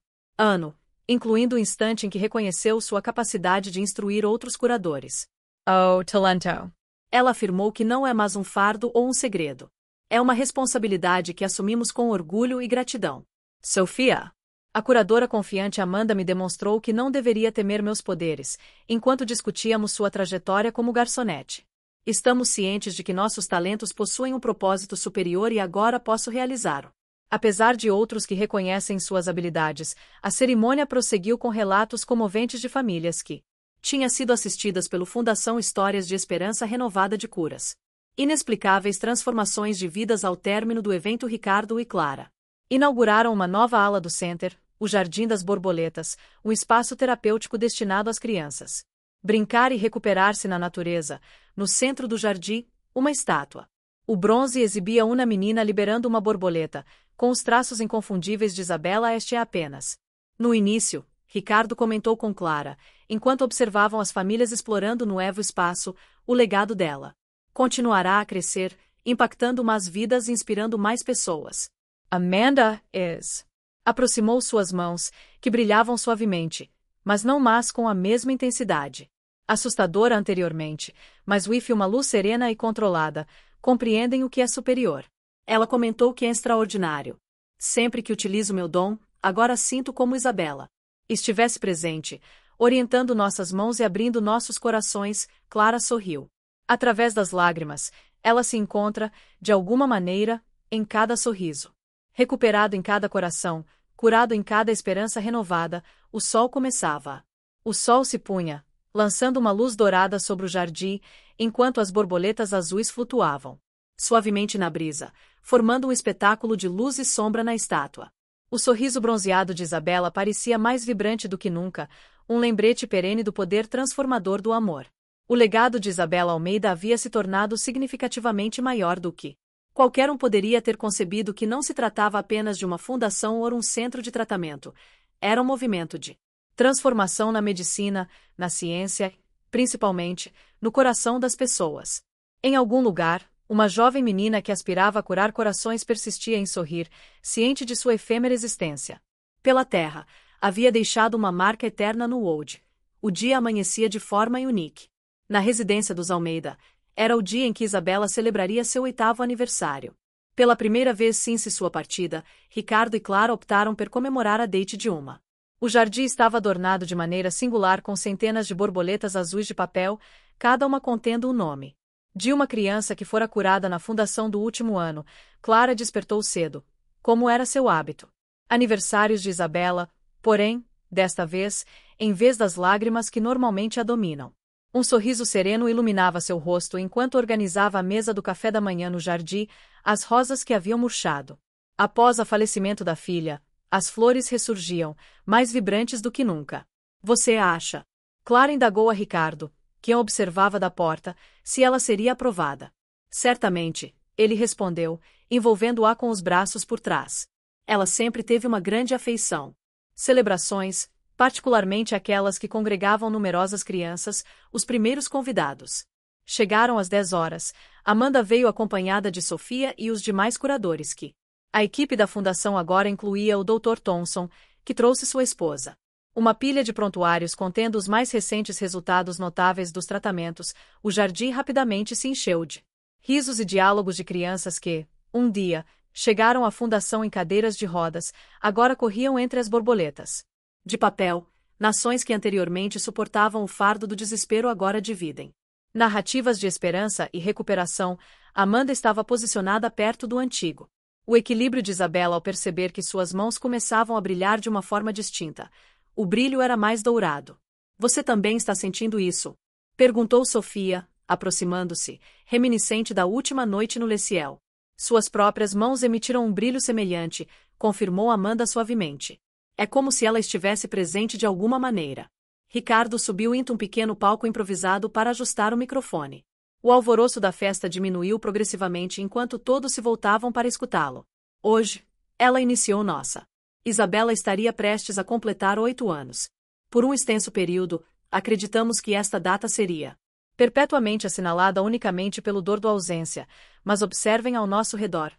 Incluindo o instante em que reconheceu sua capacidade de instruir outros curadores. Oh, talento! Ela afirmou que não é mais um fardo ou um segredo. É uma responsabilidade que assumimos com orgulho e gratidão. Sofia, a curadora confiante Amanda me demonstrou que não deveria temer meus poderes, enquanto discutíamos sua trajetória como garçonete. Estamos cientes de que nossos talentos possuem um propósito superior e agora posso realizá-lo. Apesar de outros que reconhecem suas habilidades, a cerimônia prosseguiu com relatos comoventes de famílias que tinham sido assistidas pelo Fundação Histórias de Esperança Renovada de Curas. Inexplicáveis transformações de vidas ao término do evento. Ricardo e Clara inauguraram uma nova ala do Center, o Jardim das Borboletas, um espaço terapêutico destinado às crianças brincar e recuperar-se na natureza. No centro do jardim, uma estátua. O bronze exibia uma menina liberando uma borboleta, com os traços inconfundíveis de Isabela. Este é apenas no início, Ricardo comentou com Clara, enquanto observavam as famílias explorando no novo espaço. O legado dela continuará a crescer, impactando mais vidas e inspirando mais pessoas. Amanda aproximou suas mãos, que brilhavam suavemente, mas não mais com a mesma intensidade assustadora anteriormente, mas uma luz serena e controlada. Compreendem o que é superior. Ela comentou que é extraordinário. Sempre que utilizo meu dom, agora sinto como Isabela estivesse presente, orientando nossas mãos e abrindo nossos corações. Clara sorriu. Através das lágrimas, ela se encontra, de alguma maneira, em cada sorriso. Recuperado em cada coração, curado em cada esperança renovada. O sol começava. O sol se punha, lançando uma luz dourada sobre o jardim, enquanto as borboletas azuis flutuavam suavemente na brisa, formando um espetáculo de luz e sombra na estátua. O sorriso bronzeado de Isabela parecia mais vibrante do que nunca, um lembrete perene do poder transformador do amor. O legado de Isabela Almeida havia se tornado significativamente maior do que qualquer um poderia ter concebido. Que não se tratava apenas de uma fundação ou um centro de tratamento. Era um movimento de transformação na medicina, na ciência, principalmente, no coração das pessoas. Em algum lugar, uma jovem menina que aspirava a curar corações persistia em sorrir, ciente de sua efêmera existência. Pela terra, havia deixado uma marca eterna no Old. O dia amanhecia de forma única. Na residência dos Almeida, era o dia em que Isabela celebraria seu 8º aniversário. Pela primeira vez since sua partida, Ricardo e Clara optaram por comemorar a date de uma. O jardim estava adornado de maneira singular com centenas de borboletas azuis de papel, cada uma contendo um nome. De uma criança que fora curada na fundação do último ano, Clara despertou cedo, como era seu hábito. Aniversários de Isabela, porém, desta vez, em vez das lágrimas que normalmente a dominam. Um sorriso sereno iluminava seu rosto enquanto organizava a mesa do café da manhã no jardim, as rosas que haviam murchado. Após o falecimento da filha, as flores ressurgiam, mais vibrantes do que nunca. Você acha? Clara indagou a Ricardo, que a observava da porta, se ela seria aprovada. Certamente, ele respondeu, envolvendo-a com os braços por trás. Ela sempre teve uma grande afeição. Celebrações, particularmente aquelas que congregavam numerosas crianças, os primeiros convidados. Chegaram às 10 horas, Amanda veio acompanhada de Sofia e os demais curadores que... A equipe da fundação agora incluía o Dr. Thomson, que trouxe sua esposa. Uma pilha de prontuários contendo os mais recentes resultados notáveis dos tratamentos, o jardim rapidamente se encheu de risos e diálogos de crianças que, um dia, chegaram à fundação em cadeiras de rodas, agora corriam entre as borboletas de papel, nações que anteriormente suportavam o fardo do desespero agora dividem narrativas de esperança e recuperação. Amanda estava posicionada perto do antigo. O equilíbrio de Isabela ao perceber que suas mãos começavam a brilhar de uma forma distinta. O brilho era mais dourado. Você também está sentindo isso? Perguntou Sofia, aproximando-se, reminiscente da última noite no Leciel. Suas próprias mãos emitiram um brilho semelhante, confirmou Amanda suavemente. É como se ela estivesse presente de alguma maneira. Ricardo subiu em um pequeno palco improvisado para ajustar o microfone. O alvoroço da festa diminuiu progressivamente enquanto todos se voltavam para escutá-lo. Hoje, ela iniciou nossa. Isabela estaria prestes a completar 8 anos. Por um extenso período, acreditamos que esta data seria perpetuamente assinalada unicamente pelo dor da ausência, mas observem ao nosso redor.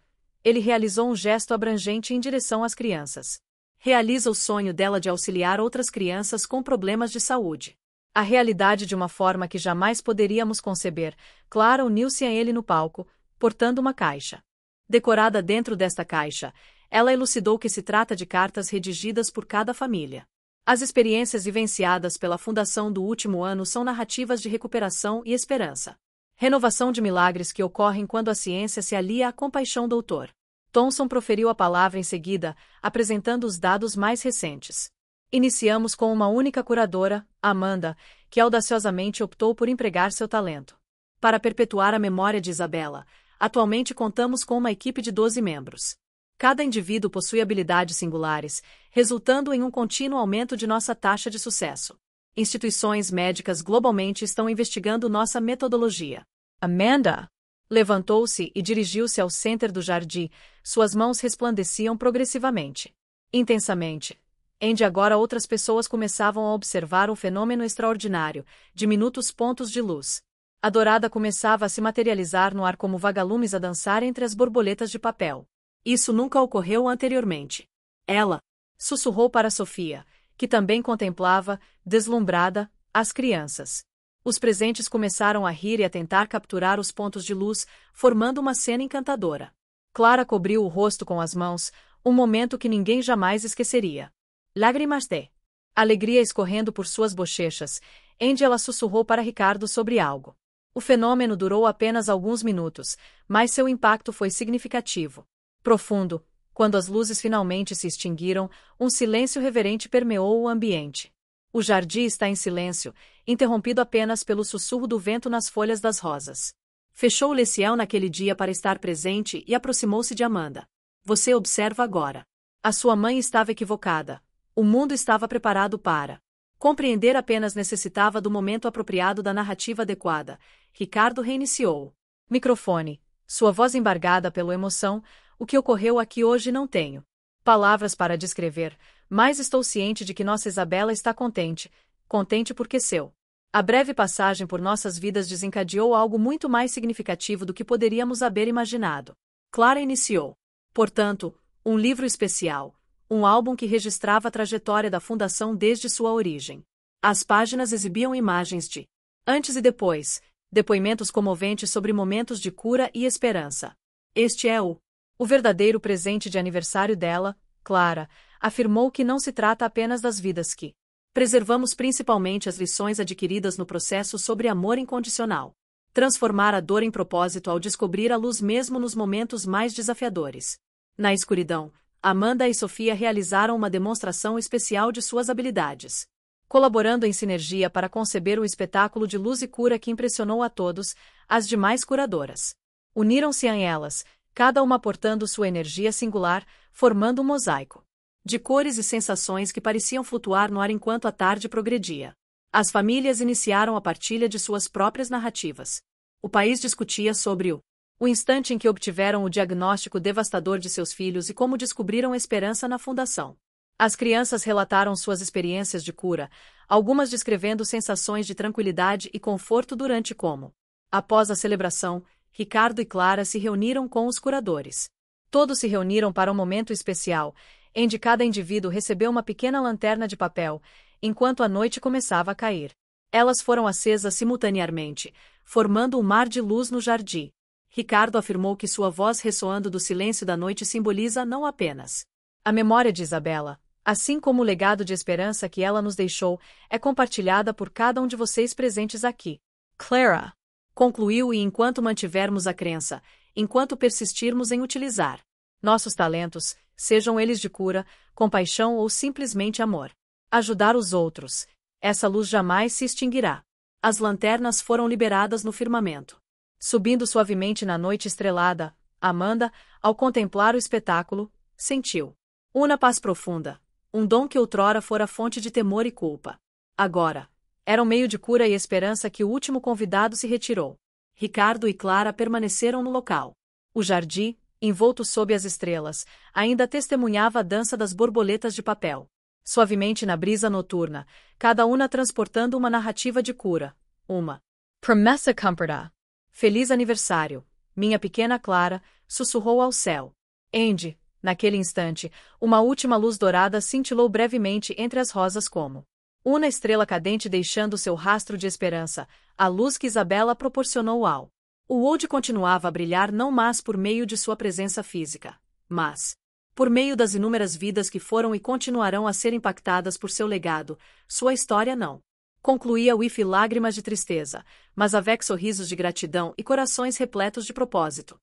Ele realizou um gesto abrangente em direção às crianças. Realiza o sonho dela de auxiliar outras crianças com problemas de saúde. A realidade de uma forma que jamais poderíamos conceber. Clara uniu-se a ele no palco, portando uma caixa. Decorada dentro desta caixa, ela elucidou que se trata de cartas redigidas por cada família. As experiências vivenciadas pela fundação do último ano são narrativas de recuperação e esperança. Renovação de milagres que ocorrem quando a ciência se alia à compaixão. Dr. Thomson proferiu a palavra em seguida, apresentando os dados mais recentes. Iniciamos com uma única curadora, Amanda, que audaciosamente optou por empregar seu talento para perpetuar a memória de Isabela. Atualmente contamos com uma equipe de 12 membros. Cada indivíduo possui habilidades singulares, resultando em um contínuo aumento de nossa taxa de sucesso. Instituições médicas globalmente estão investigando nossa metodologia. Amanda levantou-se e dirigiu-se ao center do jardim, suas mãos resplandeciam progressivamente. Intensamente. Onde agora outras pessoas começavam a observar um fenômeno extraordinário, diminutos pontos de luz. A dourada começava a se materializar no ar como vagalumes a dançar entre as borboletas de papel. Isso nunca ocorreu anteriormente. Ela sussurrou para Sofia, que também contemplava, deslumbrada, as crianças. Os presentes começaram a rir e a tentar capturar os pontos de luz, formando uma cena encantadora. Clara cobriu o rosto com as mãos, um momento que ninguém jamais esqueceria. Lágrimas de alegria escorrendo por suas bochechas, onde ela sussurrou para Ricardo sobre algo. O fenômeno durou apenas alguns minutos, mas seu impacto foi significativo. Profundo, quando as luzes finalmente se extinguiram, um silêncio reverente permeou o ambiente. O jardim está em silêncio, interrompido apenas pelo sussurro do vento nas folhas das rosas. Fechou o Leciel naquele dia para estar presente e aproximou-se de Amanda. Você observa agora. A sua mãe estava equivocada. O mundo estava preparado para. Compreender apenas necessitava do momento apropriado da narrativa adequada. Ricardo reiniciou. Microfone. Sua voz embargada pela emoção. O que ocorreu aqui hoje não tenho palavras para descrever, mas estou ciente de que nossa Isabela está contente. Contente porque seu. A breve passagem por nossas vidas desencadeou algo muito mais significativo do que poderíamos haver imaginado. Clara iniciou. Portanto, um livro especial. Um álbum que registrava a trajetória da fundação desde sua origem. As páginas exibiam imagens de antes e depois, depoimentos comoventes sobre momentos de cura e esperança. Este é o verdadeiro presente de aniversário dela. Clara afirmou que não se trata apenas das vidas que preservamos, principalmente as lições adquiridas no processo sobre amor incondicional. Transformar a dor em propósito ao descobrir a luz mesmo nos momentos mais desafiadores. Na escuridão, Amanda e Sofia realizaram uma demonstração especial de suas habilidades. Colaborando em sinergia para conceber o espetáculo de luz e cura que impressionou a todos, as demais curadoras uniram-se a elas, cada uma aportando sua energia singular, formando um mosaico de cores e sensações que pareciam flutuar no ar enquanto a tarde progredia. As famílias iniciaram a partilha de suas próprias narrativas. O país discutia sobre o instante em que obtiveram o diagnóstico devastador de seus filhos e como descobriram esperança na fundação. As crianças relataram suas experiências de cura, algumas descrevendo sensações de tranquilidade e conforto durante como. Após a celebração, Ricardo e Clara se reuniram com os curadores. Todos se reuniram para um momento especial, em que cada indivíduo recebeu uma pequena lanterna de papel, enquanto a noite começava a cair. Elas foram acesas simultaneamente, formando um mar de luz no jardim. Ricardo afirmou que sua voz ressoando do silêncio da noite simboliza não apenas a memória de Isabela, assim como o legado de esperança que ela nos deixou, é compartilhada por cada um de vocês presentes aqui. Clara concluiu, e enquanto mantivermos a crença, enquanto persistirmos em utilizar nossos talentos, sejam eles de cura, compaixão ou simplesmente amor, ajudar os outros, essa luz jamais se extinguirá. As lanternas foram liberadas no firmamento. Subindo suavemente na noite estrelada, Amanda, ao contemplar o espetáculo, sentiu uma paz profunda, um dom que outrora fora fonte de temor e culpa. Agora, era um meio de cura e esperança que o último convidado se retirou. Ricardo e Clara permaneceram no local. O jardim, envolto sob as estrelas, ainda testemunhava a dança das borboletas de papel. Suavemente na brisa noturna, cada uma transportando uma narrativa de cura. Uma promessa comforta. Feliz aniversário, minha pequena Clara, sussurrou ao céu. Andy, naquele instante, uma última luz dourada cintilou brevemente entre as rosas como uma estrela cadente deixando seu rastro de esperança, a luz que Isabela proporcionou ao. O Old continuava a brilhar não mais por meio de sua presença física, mas por meio das inúmeras vidas que foram e continuarão a ser impactadas por seu legado. Sua história não concluía with lágrimas de tristeza, mas avec sorrisos de gratidão e corações repletos de propósito.